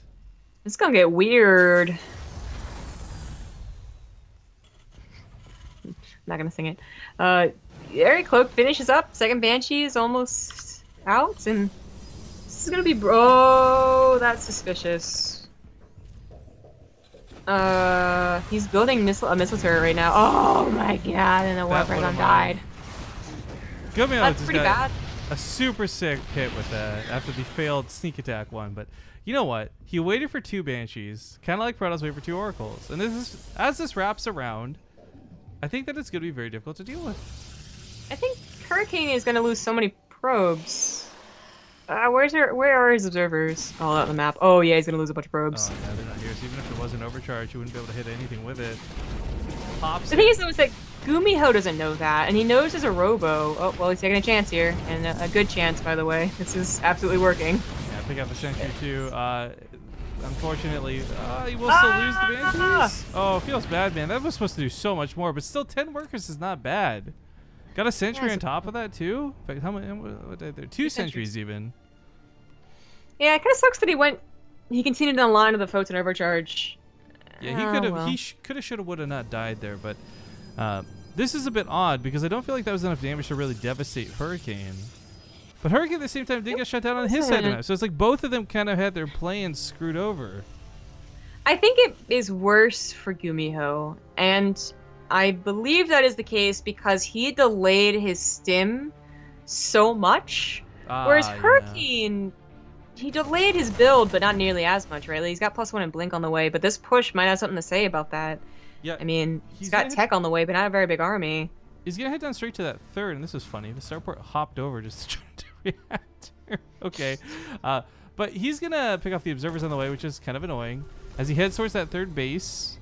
It's gonna get weird. Not gonna sing it. Eric Cloak finishes up. Second Banshee is almost out, and this is gonna be that's suspicious. He's building a missile turret right now. Oh my god! And the Warp Prism died. GuMiho That's just pretty got bad. a super sick hit with that after the failed sneak attack one. But you know what? He waited for 2 Banshees, kind of like Protoss waited for 2 Oracles. And this is, as this wraps around, I think that it's going to be very difficult to deal with. I think Hurricane is gonna lose so many probes. Where are his observers? All out on the map. Oh yeah, he's gonna lose a bunch of probes. Oh, yeah, they're not here. So even if it wasn't overcharged, you wouldn't be able to hit anything with it. Pops The thing is, though, is that GuMiho doesn't know that, and he knows there's a Robo. Oh, well, he's taking a chance here, and a good chance, by the way. This is absolutely working. Yeah, pick up the Sentry too. Unfortunately, he will still lose the Banshees. Oh, it feels bad, man. That was supposed to do so much more, but still 10 workers is not bad. Got a Sentry on top of that too? In fact, how many? What did there? 2 sentries even. Yeah, it kind of sucks that he continued on the line of the Photon Overcharge. Yeah, he could have. He could have, should have, would have not died there, but this is a bit odd because I don't feel like that was enough damage to really devastate Hurricane. But Hurricane at the same time did get shut down on his side of the map, so it's like both of them kind of had their plans screwed over. I think it is worse for GuMiho, and I believe that is the case because he delayed his stim so much, whereas Hurricane, he delayed his build, but not nearly as much, right? Like, he's got +1 and Blink on the way, but this push might have something to say about that. Yeah, I mean, he's got tech on the way, but not a very big army. He's gonna head down straight to that 3rd, and this is funny. The Starport hopped over just to try to react. Okay, but he's gonna pick off the observers on the way, which is kind of annoying. as he heads towards that third base.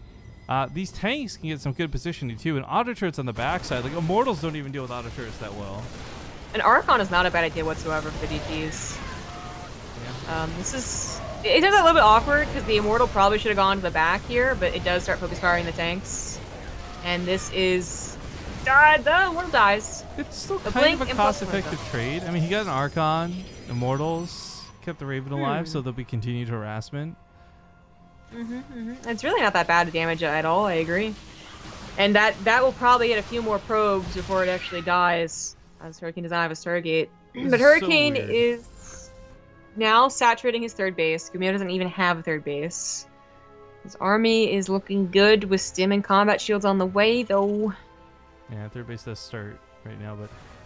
These tanks can get some good positioning too, and auto turrets on the backside. Like Immortals don't even deal with auto turrets that well. An Archon is not a bad idea whatsoever for the DPs. Yeah. It does a little bit awkward because the Immortal probably should have gone to the back here, but it does start focus firing the tanks. And this is... the Immortal dies. It's still kind of a cost-effective trade. I mean, he got an Archon, Immortals, kept the Raven alive, so there'll be continued harassment. It's really not that bad of damage at all, I agree. And that will probably get a few more probes before it actually dies, as Hurricane does not have a Stargate. But Hurricane is now saturating his third base. GuMiho doesn't even have a third base. His army is looking good with stim and combat shields on the way, though. Yeah, third base does start right now,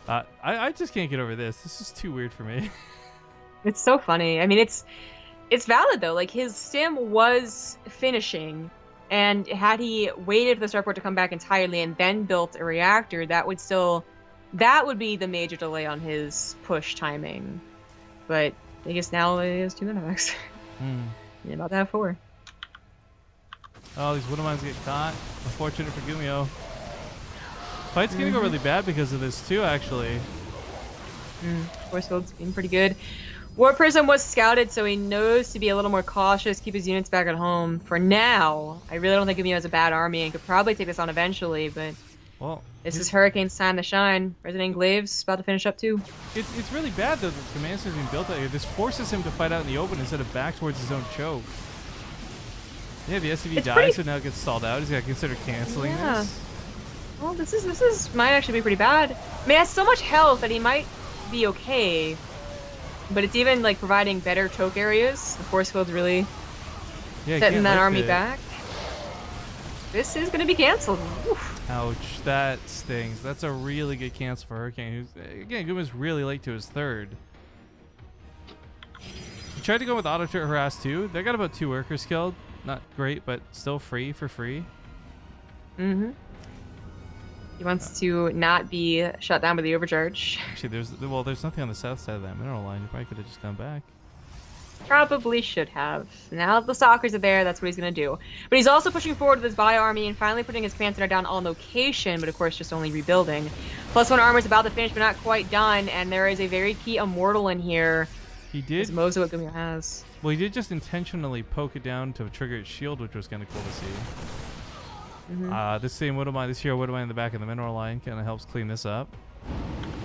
but I just can't get over this. This is too weird for me. It's so funny. I mean, it's valid, though. Like, his stim was finishing, and had he waited for the starport to come back entirely and then built a reactor, that would be the major delay on his push timing. But I guess now it is 2 minivacs. Yeah, about to have 4. Oh, these Widowmines get caught. Unfortunate for GuMiho. Fight's gonna go really bad because of this too, actually. Force field's been pretty good. War Prism was scouted, so he knows to be a little more cautious, keep his units back at home. For now, I really don't think GuMiho has a bad army and could probably take this on eventually, but this is Hurricane's time to shine. Resident Glaive's about to finish up too. It's really bad though that the command center's being built out here. This forces him to fight out in the open instead of back towards his own choke. Yeah, the SCV dies, so now it gets stalled out. He's got to consider canceling this. Well, this might actually be pretty bad. I mean, he has so much health that he might be okay. But it's even like providing better choke areas. The force field's really setting that army back. This is going to be canceled. Oof. Ouch, that stings. That's a really good cancel for Hurricane. Who's, again, GuMiho's really late to his third. He tried to go with auto turret harass too. They got about 2 workers killed. Not great, but still free for free. He wants to not be shut down by the overcharge. Actually, there's nothing on the south side of that mineral line. He probably could have just come back. Probably should have. Now that the stalkers are there, that's what he's going to do. But he's also pushing forward with his bio army and finally putting his Panther down on location, but of course just only rebuilding. +1 armor is about to finish, but not quite done, and there is a very key Immortal in here. He did. Most of what GuMiho has. Well, he did just intentionally poke it down to trigger its shield, which was kind of cool to see. This same Widowmine, this hero Widowmine in the back of the mineral line kind of helps clean this up.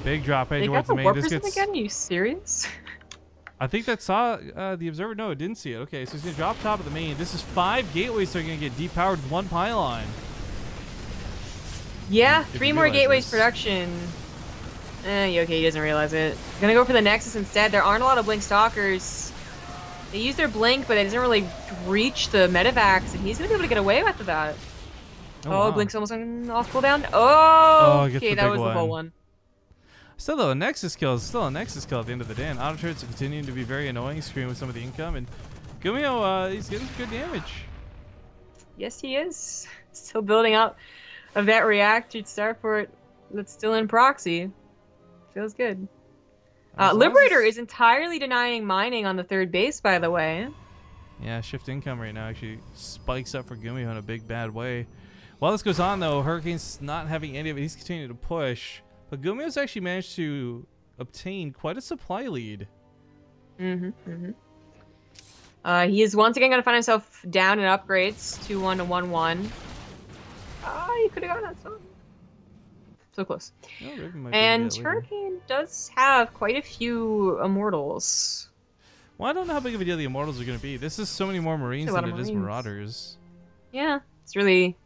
Big drop edge towards the main. This gets again? Are you serious? I think that saw the observer. No, it didn't see it. Okay, so he's gonna drop top of the main. This is 5 gateways that are gonna get depowered with 1 pylon. Yeah, 3 more gateways production. Okay, he doesn't realize it. Gonna go for the Nexus instead. There aren't a lot of Blink Stalkers. They use their Blink, but it doesn't really reach the Medivacs, and he's gonna be able to get away with that. Wow. Blink's almost off cooldown. Okay, that was the full one. Still though, a Nexus kill is still a Nexus kill at the end of the day, and auto turrets are continuing to be very annoying, screwing with some of the income, and GuMiho, he's getting good damage. Yes, he is. Still building up of that reactor starport that's still in proxy. Feels good. Liberator is entirely denying mining on the third base, by the way. Yeah, shift income right now actually spikes up for GuMiho in a big bad way. While this goes on, though, Hurricane's not having any of it. He's continuing to push. But GuMiho's actually managed to obtain quite a supply lead. He is once again going to find himself down in upgrades. 2-1 to 1-1. He could have gotten that song. So close. And Hurricane does have quite a few Immortals. Well, I don't know how big of a deal the Immortals are going to be. This is so many more Marines than it is Marauders. Yeah, it's really...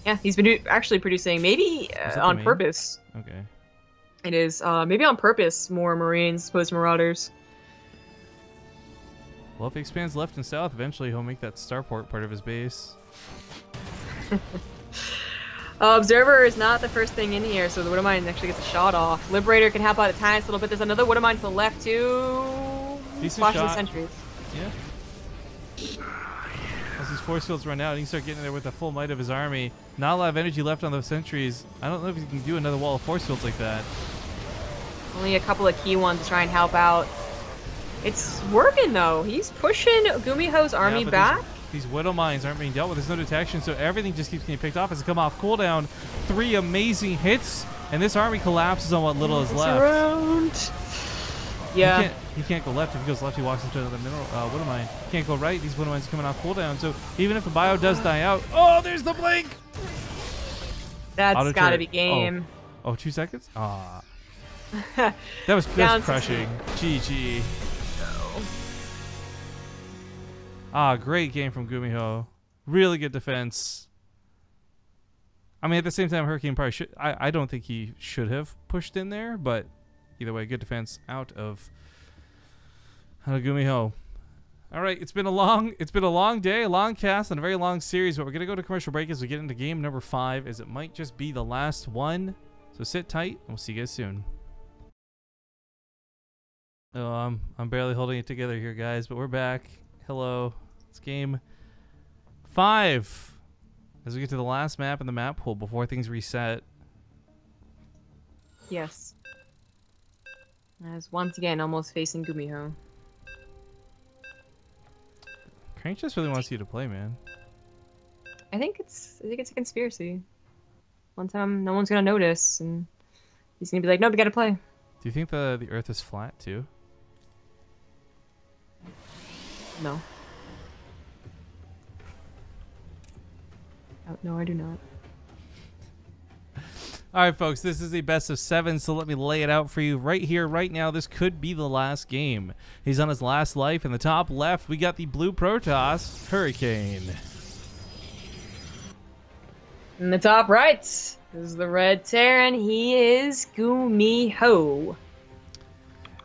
Yeah, he's been actually producing, maybe on purpose. Okay. It is, maybe on purpose, more Marines opposed to Marauders. Well, if he expands left and south, eventually he'll make that starport part of his base. Observer is not the first thing in here, so the Widowmine actually gets a shot off. Liberator can help out a tiny little bit. There's another Widowmine to the left, too. Decent shot. Sentries. Yeah. As these force fields run out, he can start getting there with the full might of his army. Not a lot of energy left on those sentries. I don't know if he can do another wall of force fields like that. Only a couple of key ones to try and help out. It's working, though. He's pushing GuMiho's army back. These Widow Mines aren't being dealt with. There's no detection, so everything just keeps getting picked off as it come off cooldown. 3 amazing hits, and this army collapses on what little is left. Around. Yeah. He can't go left. If he goes left, he walks into another Widow Mine. He can't go right. These Widow Mines are coming off cooldown, so even if the bio does die out... Oh, there's the blink! That's gotta be game. Oh, 2 seconds? Ah. That was crushing. GG. Ah, great game from GuMiho. Really good defense. I mean, at the same time, Hurricane probably should... I don't think he should have pushed in there, but either way, good defense out of GuMiho. All right, it's been a long day, a long cast, and a very long series, but we're gonna go to commercial break as we get into game number 5, as it might just be the last one. So sit tight, and we'll see you guys soon. Oh, I'm barely holding it together here, guys, but we're back. Hello. It's game 5 as we get to the last map in the map pool before things reset. Yes. As once again, almost facing GuMiho. Crank just really wants you to play, man. I think it's a conspiracy. One time, no one's gonna notice, and he's gonna be like, "Nope, you gotta play." Do you think the Earth is flat too? No. Oh, no, I do not. All right, folks, this is a best of 7, so let me lay it out for you right here, right now. This could be the last game. He's on his last life. In the top left, we got the blue Protoss, Hurricane. In the top right is the red Terran. He is GuMiho.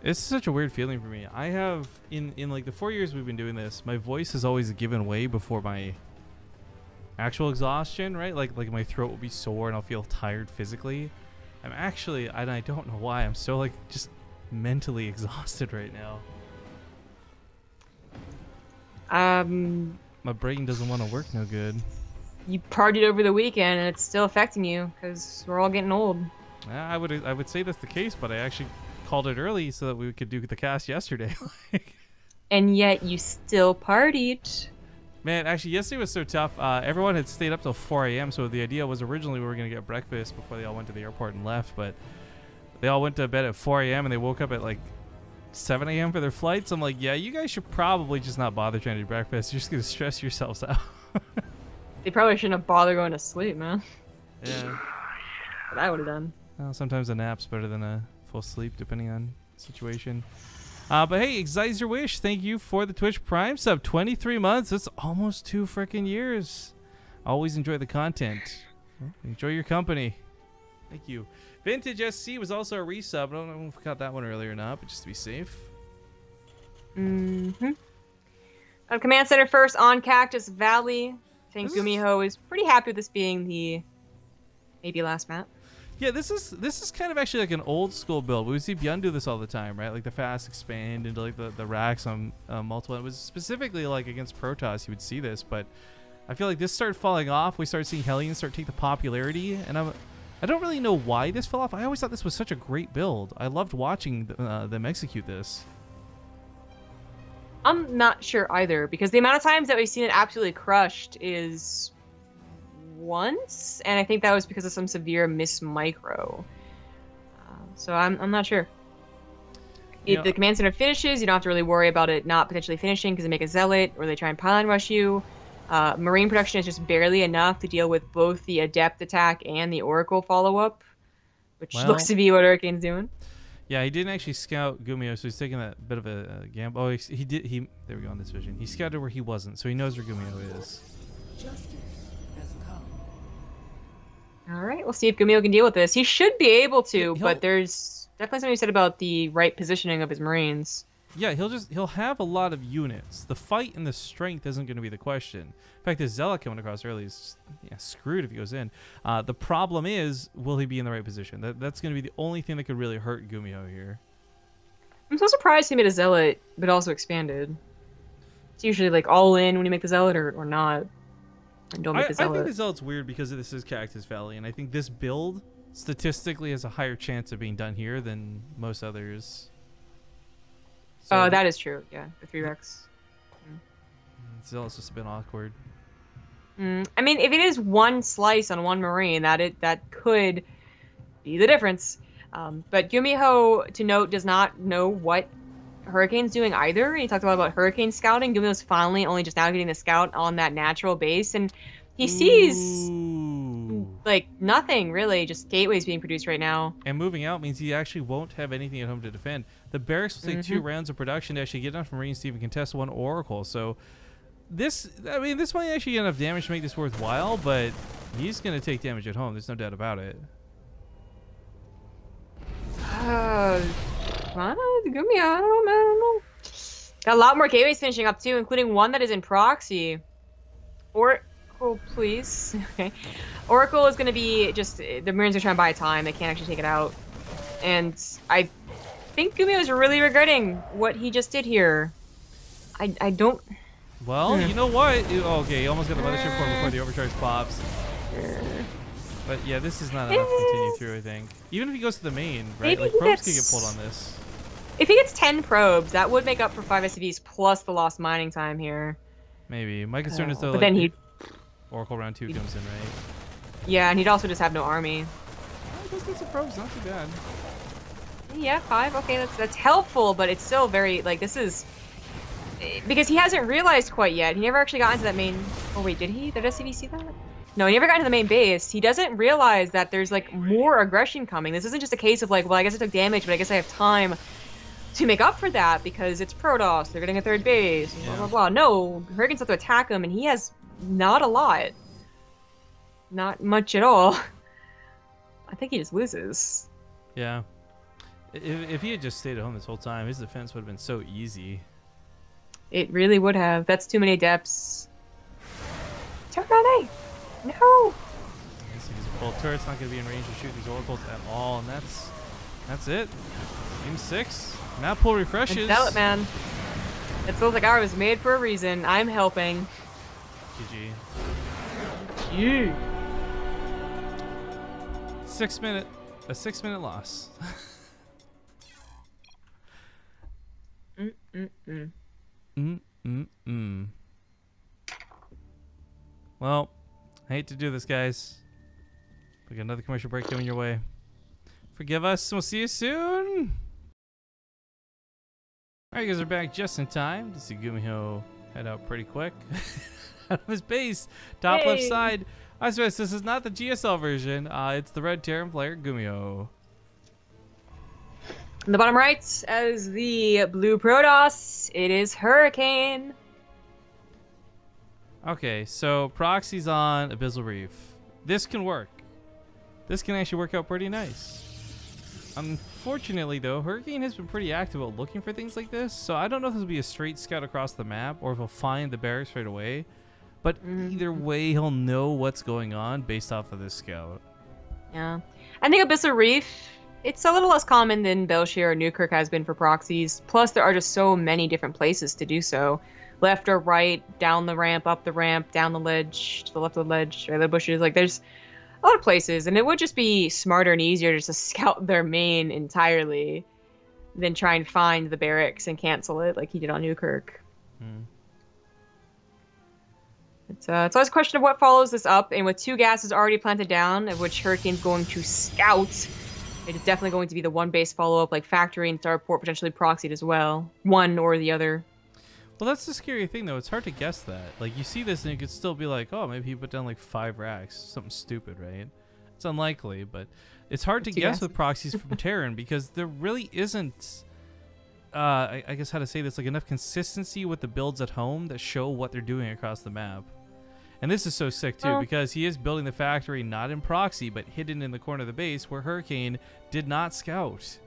It's such a weird feeling for me. I have, in like the 4 years we've been doing this, my voice has always given way before my actual exhaustion, right? Like my throat will be sore and I'll feel tired physically. I'm actually, and I don't know why, I'm so like just mentally exhausted right now. My brain doesn't want to work no good. You partied over the weekend and it's still affecting you because we're all getting old. I would say that's the case, but I actually called it early so that we could do the cast yesterday. And yet you still partied. Man, actually, yesterday was so tough. Everyone had stayed up till 4 a.m., so the idea was originally we were going to get breakfast before they all went to the airport and left, but they all went to bed at 4 a.m. and they woke up at like 7 a.m. for their flights. I'm like, yeah, you guys should probably just not bother trying to do breakfast. You're just going to stress yourselves out. They probably shouldn't have bothered going to sleep, man. Yeah. What I would have done. Well, sometimes a nap's better than a full sleep, depending on the situation. But hey, Exciser Wish, thank you for the Twitch Prime sub. 23 months. That's almost 2 freaking years. Always enjoy the content. Well, enjoy your company. Thank you. Vintage SC was also a resub. I don't know if we got that one earlier or not, but just to be safe. Mm-hmm. Command Center first on Cactus Valley. I think GuMiho is pretty happy with this being the maybe last map. Yeah, this is kind of actually like an old school build. We see Byun do this all the time, right? Like the fast expand into like the racks on multiple. It was specifically like against Protoss you would see this, but I feel like this started falling off. We started seeing Hellions start to take the popularity, and I don't really know why this fell off. I always thought this was such a great build. I loved watching them execute this. I'm not sure either, because the amount of times that we've seen it absolutely crushed is once, and I think that was because of some severe miss micro. So I'm not sure. If the command center finishes, you don't have to really worry about it not potentially finishing because they make a zealot or they try and pylon rush you. Marine production is just barely enough to deal with both the adept attack and the oracle follow-up, which looks to be what Hurricane's doing. Yeah, he didn't actually scout GuMiho, so he's taking that bit of a gamble. Oh, he did. There we go on this vision. He scouted where he wasn't, so he knows where GuMiho is. All right, we'll see if GuMiho can deal with this. He should be able to, but there's definitely something said about the right positioning of his Marines. Yeah, he'll have a lot of units. The fight and the strength isn't going to be the question. In fact, this Zealot coming across early is screwed if he goes in. The problem is, will he be in the right position? That's going to be the only thing that could really hurt GuMiho here. I'm so surprised he made a Zealot, but also expanded. It's usually like all in when you make the Zealot or not. And don't make the Zealot. I think the Zealot's weird because this is Cactus Valley, and I think this build statistically has a higher chance of being done here than most others. So that is true. Yeah, the 3 Rex. Zealot's just a bit awkward. I mean, if it is one slice on one Marine, that could be the difference. But GuMiho, to note, does not know what Hurricane's doing either. He talked a lot about Hurricane scouting. GuMiho's finally only just now getting the scout on that natural base, and he sees like nothing really, just gateways being produced right now. And moving out means he actually won't have anything at home to defend. The barracks will take 2 rounds of production to actually get enough Marines to even contest 1 Oracle. So this might actually get enough damage to make this worthwhile, but he's going to take damage at home. There's no doubt about it. GuMiho, I don't know. Got a lot more gateways finishing up too, including one that is in proxy. Oracle, please. Okay. Oracle is going to be just, the Marines are trying to buy time. They can't actually take it out. And I think GuMiho is really regretting what he just did here. I don't... Well, you know what? Okay, he almost got the mothership core before the overcharge pops. But yeah, this is not enough to continue through, I think. Even if he goes to the main, right? Maybe Like, probes can get pulled on this. If he gets 10 probes, that would make up for 5 SCVs plus the lost mining time here. Maybe. My concern is though, but like, then he... Oracle round 2 comes in, right? Yeah, and he'd also just have no army. Oh, he does get some probes, not too bad. Yeah, 5. Okay, that's helpful, but it's still very, like, this is... Because he hasn't realized quite yet. He never actually got into that main... Oh, wait, did he? Did SCV see that? No, he never got into the main base. He doesn't realize that there's, like, more aggression coming. This isn't just a case of, like, well, I guess I took damage, but I guess I have time to make up for that because it's Protoss. They're getting a 3rd base. Blah, blah, blah. No, Hurricane's have to attack him, and he has not a lot. Not much at all. I think he just loses. Yeah. If he had just stayed at home this whole time, his defense would have been so easy. It really would have. That's too many adepts. Turn on A! No! He's a full turret's not going to be in range to shoot these oracles at all, and that's it. Game 6. Map pool refreshes. Zealot, man. It feels like I was made for a reason. I'm helping. GG. Yeah. A 6 minute loss. Well, I hate to do this, guys. We got another commercial break coming your way. Forgive us, and we'll see you soon. Alright, you guys are back just in time to see GuMiho head out pretty quick. Out of his base, top left side. I suppose this is not the GSL version. It's the red Terran player, GuMiho. In the bottom right, as the blue Protoss, it is Hurricane. Okay, so proxies on Abyssal Reef. This can work. This can actually work out pretty nice. Unfortunately, though, Hurricane has been pretty active at looking for things like this, so I don't know if this will be a straight scout across the map or if he'll find the barracks right away. But either way, he'll know what's going on based off of this scout. Yeah. I think Abyssal Reef, it's a little less common than Belshire or Newkirk has been for proxies. Plus, there are just so many different places to do so. Left or right, down the ramp, up the ramp, down the ledge, to the left of the ledge, or the bushes. Like, there's a lot of places, and it would just be smarter and easier just to scout their main entirely than try and find the barracks and cancel it like he did on Newkirk. It's always a question of what follows this up, and with 2 gases already planted down, of which Hurricane's going to scout, it is definitely going to be the one base follow-up, like Factory and Starport, potentially proxied as well. One or the other. Well, that's the scary thing, though. It's hard to guess that. Like, you see this and you could still be like, oh, maybe he put down like 5 racks. Something stupid, right? It's unlikely, but it's hard to guess with proxies from Terran because there really isn't, I guess how to say this, like enough consistency with the builds at home that show what they're doing across the map. And this is so sick, too, because he is building the factory not in proxy, but hidden in the corner of the base where Hurricane did not scout.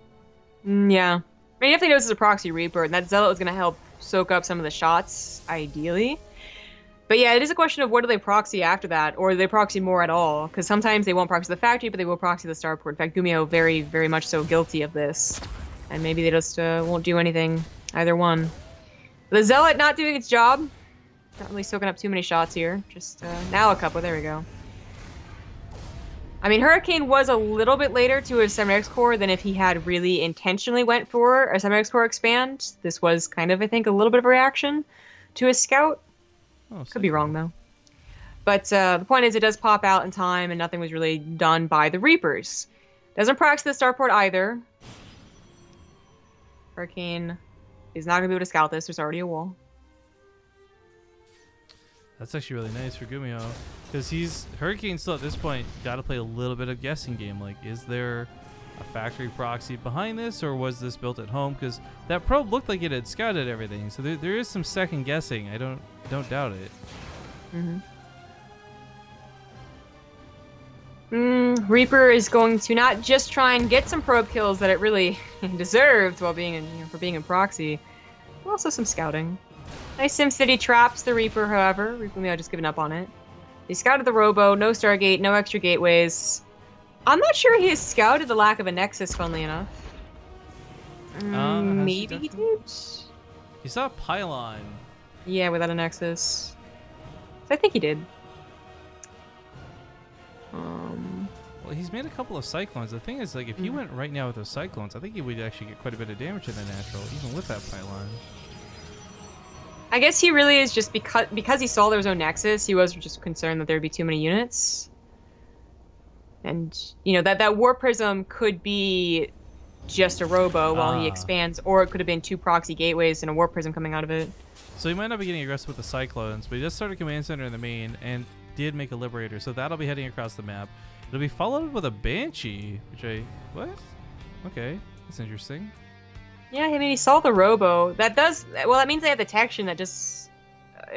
Yeah. I mean, he definitely knows it's a proxy Reaper, and that Zealot is going to help soak up some of the shots, ideally. But yeah, it is a question of what do they proxy after that, or do they proxy more at all? Because sometimes they won't proxy the factory, but they will proxy the starport. In fact, GuMiho very, very much so guilty of this. And maybe they just won't do anything, either one. The Zealot not doing its job. Not really soaking up too many shots here. Just now a couple. There we go. I mean, Hurricane was a little bit later to his 7X core than if he had really intentionally went for a 7X core expand. This was kind of, I think, a little bit of a reaction to his scout. Oh, Could be wrong, though. But the point is, it does pop out in time, and nothing was really done by the Reapers. Doesn't prox the starport either. Hurricane is not going to be able to scout this. There's already a wall. That's actually really nice for GuMiho, because Hurricane still at this point got to play a little bit of guessing game. Like, is there a factory proxy behind this, or was this built at home? Because that probe looked like it had scouted everything, so there is some second guessing. I don't doubt it. Reaper is going to not just try and get some probe kills that it really deserved while being for being in proxy, but also some scouting. Nice SimCity traps the Reaper, however. GuMiho just given up on it. He scouted the Robo, no Stargate, no extra gateways. I'm not sure he has scouted the lack of a Nexus, funnily enough. Maybe he did? He saw a pylon. Yeah, without a Nexus. So I think he did. Well, he's made a couple of Cyclones. The thing is, like, if he went right now with those Cyclones, I think he would actually get quite a bit of damage in the natural, even with that pylon. I guess he really is just because he saw there was no Nexus, he was just concerned that there'd be too many units. And, you know, that Warp Prism could be just a Robo while he expands, or it could have been 2 proxy gateways and a Warp Prism coming out of it. So he might not be getting aggressive with the Cyclones, but he does start a command center in the main, and did make a Liberator, so that'll be heading across the map. It'll be followed with a Banshee, which what? Okay, that's interesting. Yeah, I mean, he saw the Robo. That means they have detection. It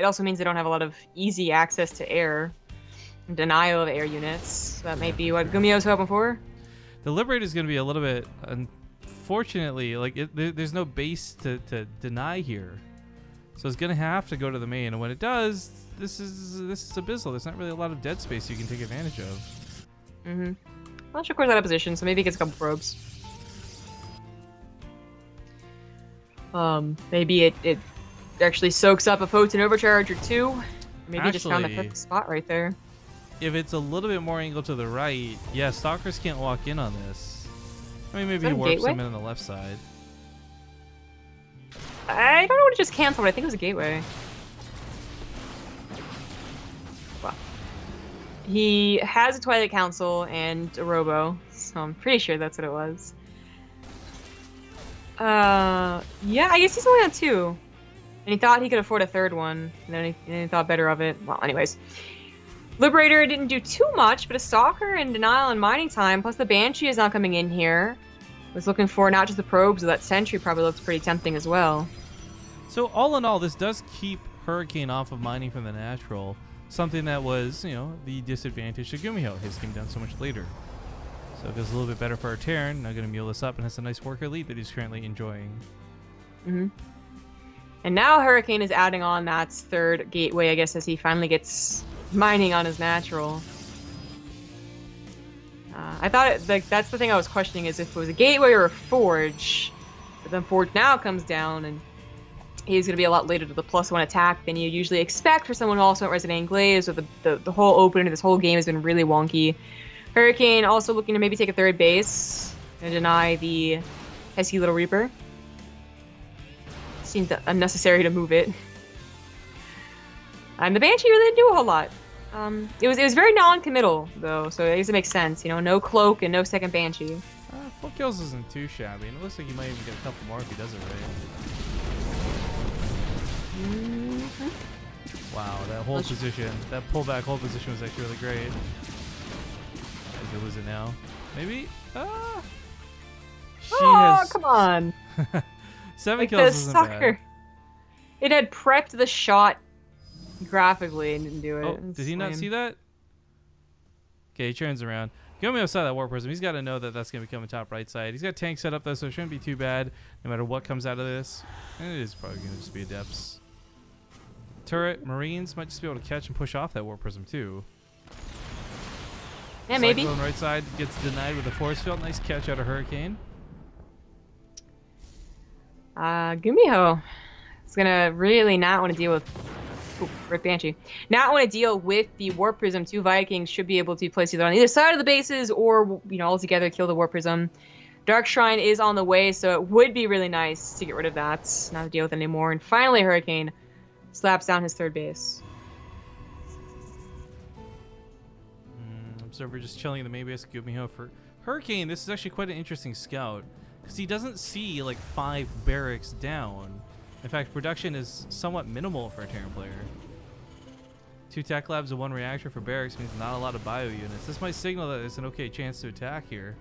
also means they don't have a lot of easy access to air. Denial of air units. So that may be what GuMiho's hoping for. The Liberator is going to be a little bit, unfortunately, like, there's no base to deny here. So it's going to have to go to the main, and when it does, this is abyssal. There's not really a lot of dead space you can take advantage of. Not sure Corsair's out of position, so maybe he gets a couple probes. Maybe it actually soaks up a Photon Overcharge or 2. Maybe just found the perfect spot right there. If it's a little bit more angled to the right, yeah, Stalkers can't walk in on this. I mean, maybe he warps them in on the left side. I don't know what it just canceled. I think it was a gateway. Well, he has a Twilight Council and a Robo, so I'm pretty sure that's what it was. Yeah, I guess he's only on 2. And he thought he could afford a 3rd one, and then he thought better of it. Well, anyways. Liberator didn't do too much, but a Stalker and Denial and Mining Time, plus the Banshee is not coming in here. Was looking for not just the probes, but that Sentry probably looks pretty tempting as well. So all in all, this does keep Hurricane off of mining from the natural. Something that was, you know, the disadvantage to GuMiho. His came down so much later. So it goes a little bit better for our Terran. Now going to mule this up and has a nice worker lead that he's currently enjoying. And now Hurricane is adding on that 3rd gateway, I guess, as he finally gets mining on his natural. I thought that's the thing I was questioning, is if it was a gateway or a forge. But then forge now comes down, and he's going to be a lot later to the +1 attack than you usually expect for someone who also went Resident Enclaves, or the whole opening of this whole game has been really wonky. Hurricane also looking to maybe take a 3rd base and deny the pesky little Reaper. Seems unnecessary to move it. And the Banshee really didn't do a whole lot. It was very non-committal though, so I guess it makes sense. You know, no cloak and no 2nd Banshee. 4 kills isn't too shabby, and it looks like he might even get a couple more if he does it right. Wow, that hold position, that pullback hold position was actually really great. I could lose it now. Maybe? Come on. 7 kills isn't bad. It had prepped the shot graphically and didn't do it. Oh, did he not see that? Okay, he turns around. GuMiho saw that Warp Prism. He's got to know that that's going to be coming top right side. He's got tank set up though, so it shouldn't be too bad no matter what comes out of this. And it is probably going to just be Adepts. Turret, Marines might just be able to catch and push off that Warp Prism too. Yeah, maybe. Cyclone right side gets denied with a force field. Nice catch out of Hurricane. GuMiho is gonna really not want to deal with Rip Banshee. Not want to deal with the Warp Prism. 2 Vikings should be able to place either on either side of the bases or, you know, all together kill the Warp Prism. Dark Shrine is on the way, so it would be really nice to get rid of that. Not to deal with it anymore. And finally, Hurricane slaps down his 3rd base. observer just chilling in the main base. GuMiho for Hurricane. This is actually quite an interesting scout because he doesn't see like 5 barracks down. In fact, production is somewhat minimal for a Terran player. 2 tech labs and 1 reactor for barracks means not a lot of bio units. This might signal that it's an okay chance to attack here.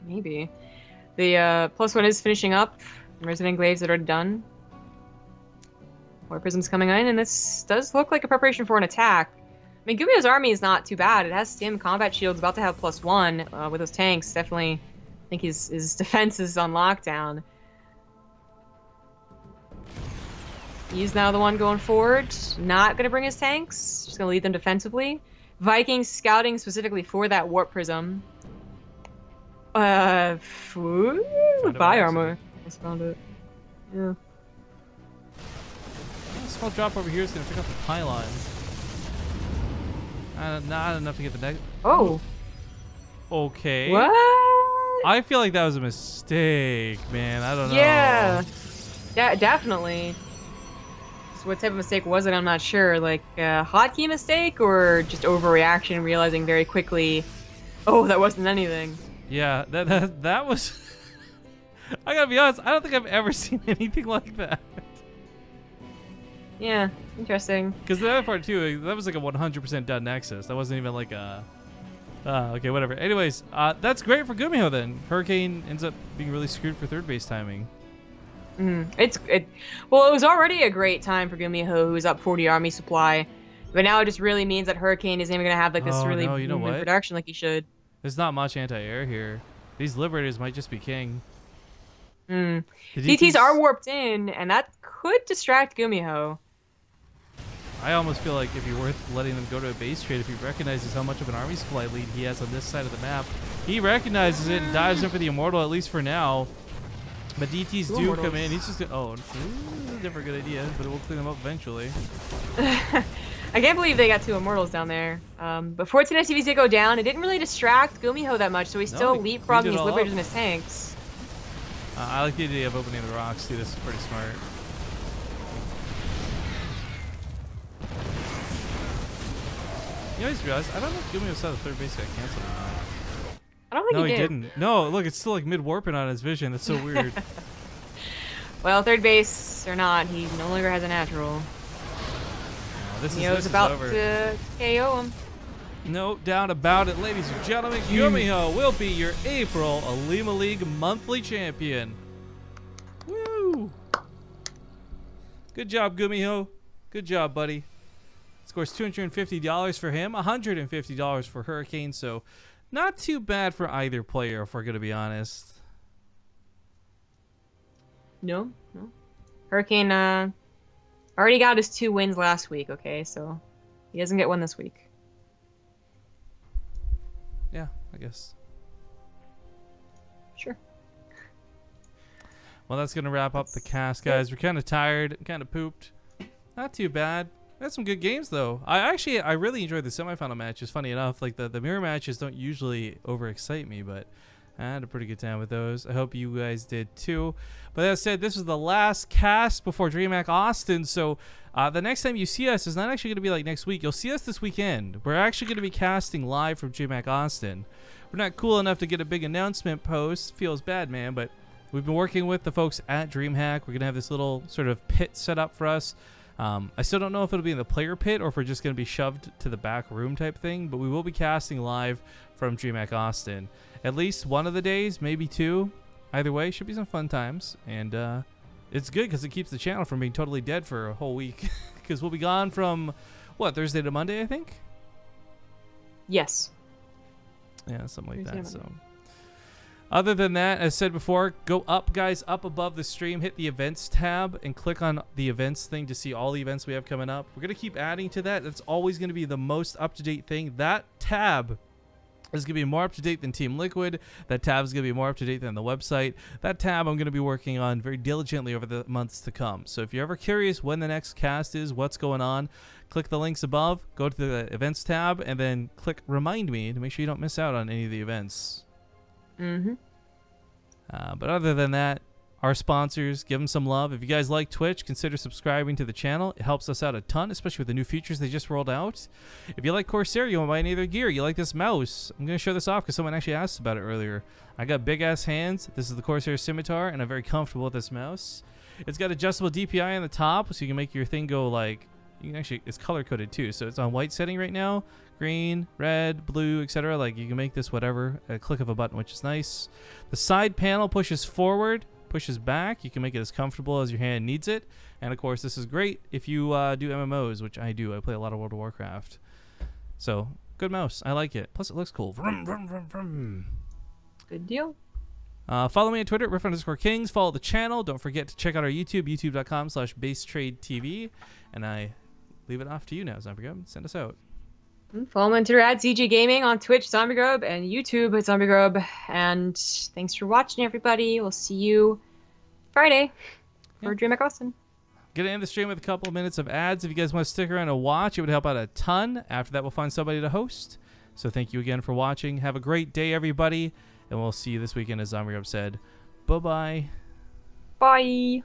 Maybe. The +1 is finishing up. Resident Glaives are already done. More prisms coming in, and this does look like a preparation for an attack. I mean, GuMiho's army is not too bad. It has stim, combat shields, about to have +1 with those tanks. Definitely, I think his defense is on lockdown. He's now the one going forward. Not going to bring his tanks. Just going to lead them defensively. Vikings scouting specifically for that warp prism. Buy armor. Just found it. Yeah. A small drop over here is going to pick up the pylon. Not enough to get the next. Oh. Okay. What? I feel like that was a mistake, man. I don't know. Yeah. Yeah, definitely. So what type of mistake was it? I'm not sure. Like a hotkey mistake or just overreaction, realizing very quickly, oh, that wasn't anything. Yeah, that was. I gotta be honest. I don't think I've ever seen anything like that. Yeah, interesting. Because the other part too, that was like a 100% done nexus. That wasn't even like a. Okay, whatever. Anyways, that's great for GuMiho then. Hurricane ends up being really screwed for third base timing. Well, it was already a great time for GuMiho, who was up 40 army supply, but now it just really means that Hurricane isn't even gonna have like this really boom in production like he should. There's not much anti-air here. These Liberators might just be king. DTs are warped in, and that could distract GuMiho. I almost feel like it'd be worth letting them go to a base trade if he recognizes how much of an army supply lead he has on this side of the map. He recognizes it and dives in for the Immortal, at least for now. But DTs do come in. He's just gonna, oh, never a good idea, but it will clean them up eventually. I can't believe they got 2 Immortals down there. But 14 SCVs did go down. It didn't really distract GuMiho that much, so he's still leapfrogging his Liberators and his tanks. I like the idea of opening the rocks too. This is pretty smart. You know, I just realized, I don't know if GuMiho saw the third base got canceled or not. I don't think he didn't. No, look, it's still like mid-warping on his vision. That's so weird. Well, third base or not, he no longer has a natural. This is about to KO him. No doubt about it, ladies and gentlemen. GuMiho will be your April Olimoleague monthly champion. Woo! Good job, GuMiho. Good job, buddy. Scores $250 for him, $150 for Hurricane, so not too bad for either player, if we're going to be honest. No. Hurricane already got his 2 wins last week, okay? So he doesn't get one this week. Yeah, I guess. Sure. Well, that's going to wrap up the cast, guys. We're kind of tired, kind of pooped. Not too bad. We had some good games, though. I really enjoyed the semifinal matches, funny enough. Like, the mirror matches don't usually overexcite me, but I had a pretty good time with those. I hope you guys did, too. But that said, this was the last cast before DreamHack Austin, so the next time you see us is not actually going to be like next week. You'll see us this weekend. We're actually going to be casting live from DreamHack Austin. We're not cool enough to get a big announcement post. Feels bad, man, but we've been working with the folks at DreamHack. We're going to have this little sort of pit set up for us. I still don't know if it'll be in the player pit or if we're just going to be shoved to the back room type thing, but we will be casting live from DreamHack Austin. At least one of the days, maybe 2. Either way, should be some fun times. And it's good because it keeps the channel from being totally dead for a whole week. Because we'll be gone from, what, Thursday to Monday, I think? Yes. Yeah, something like that. So, other than that, as said before, go up, guys, up above the stream, hit the events tab, and click on the events thing to see all the events we have coming up. We're going to keep adding to that. That's always going to be the most up-to-date thing. That tab is going to be more up-to-date than Team Liquid. That tab is going to be more up-to-date than the website. That tab I'm going to be working on very diligently over the months to come. So if you're ever curious when the next cast is, what's going on, click the links above, go to the events tab, and then click Remind Me to make sure you don't miss out on any of the events. But other than that, our sponsors, give them some love. If you guys like Twitch, consider subscribing to the channel. It helps us out a ton, especially with the new features they just rolled out. If you like Corsair, you want to buy any of their gear, you like this mouse, I'm going to show this off because someone actually asked about it earlier. I got big-ass hands. This is the Corsair Scimitar, and I'm very comfortable with this mouse. It's got adjustable DPI on the top, so you can make your thing go like, you can actually, it's color-coded too, so it's on white setting right now. Green, red, blue, etc. Like, you can make this whatever at a click of a button, which is nice. The side panel pushes forward, pushes back. You can make it as comfortable as your hand needs it. And of course, this is great if you do MMOs, which I do. I play a lot of World of Warcraft. So, good mouse. I like it. Plus, it looks cool. Vroom, vroom, vroom, vroom. Good deal. Follow me on Twitter, Riff_Kings. Follow the channel. Don't forget to check out our YouTube, youtube.com/BaseTradeTV. And I leave it off to you now, ZombieGrub. Send us out. Follow me on Twitter at CG Gaming, on Twitch, ZombieGrub, and YouTube at ZombieGrub. And thanks for watching, everybody. We'll see you Friday for DreamHack Austin. Gonna end the stream with a couple of minutes of ads. If you guys want to stick around and watch, it would help out a ton. After that, we'll find somebody to host. So thank you again for watching. Have a great day, everybody. And we'll see you this weekend, as ZombieGrub said. Bye-bye. Bye.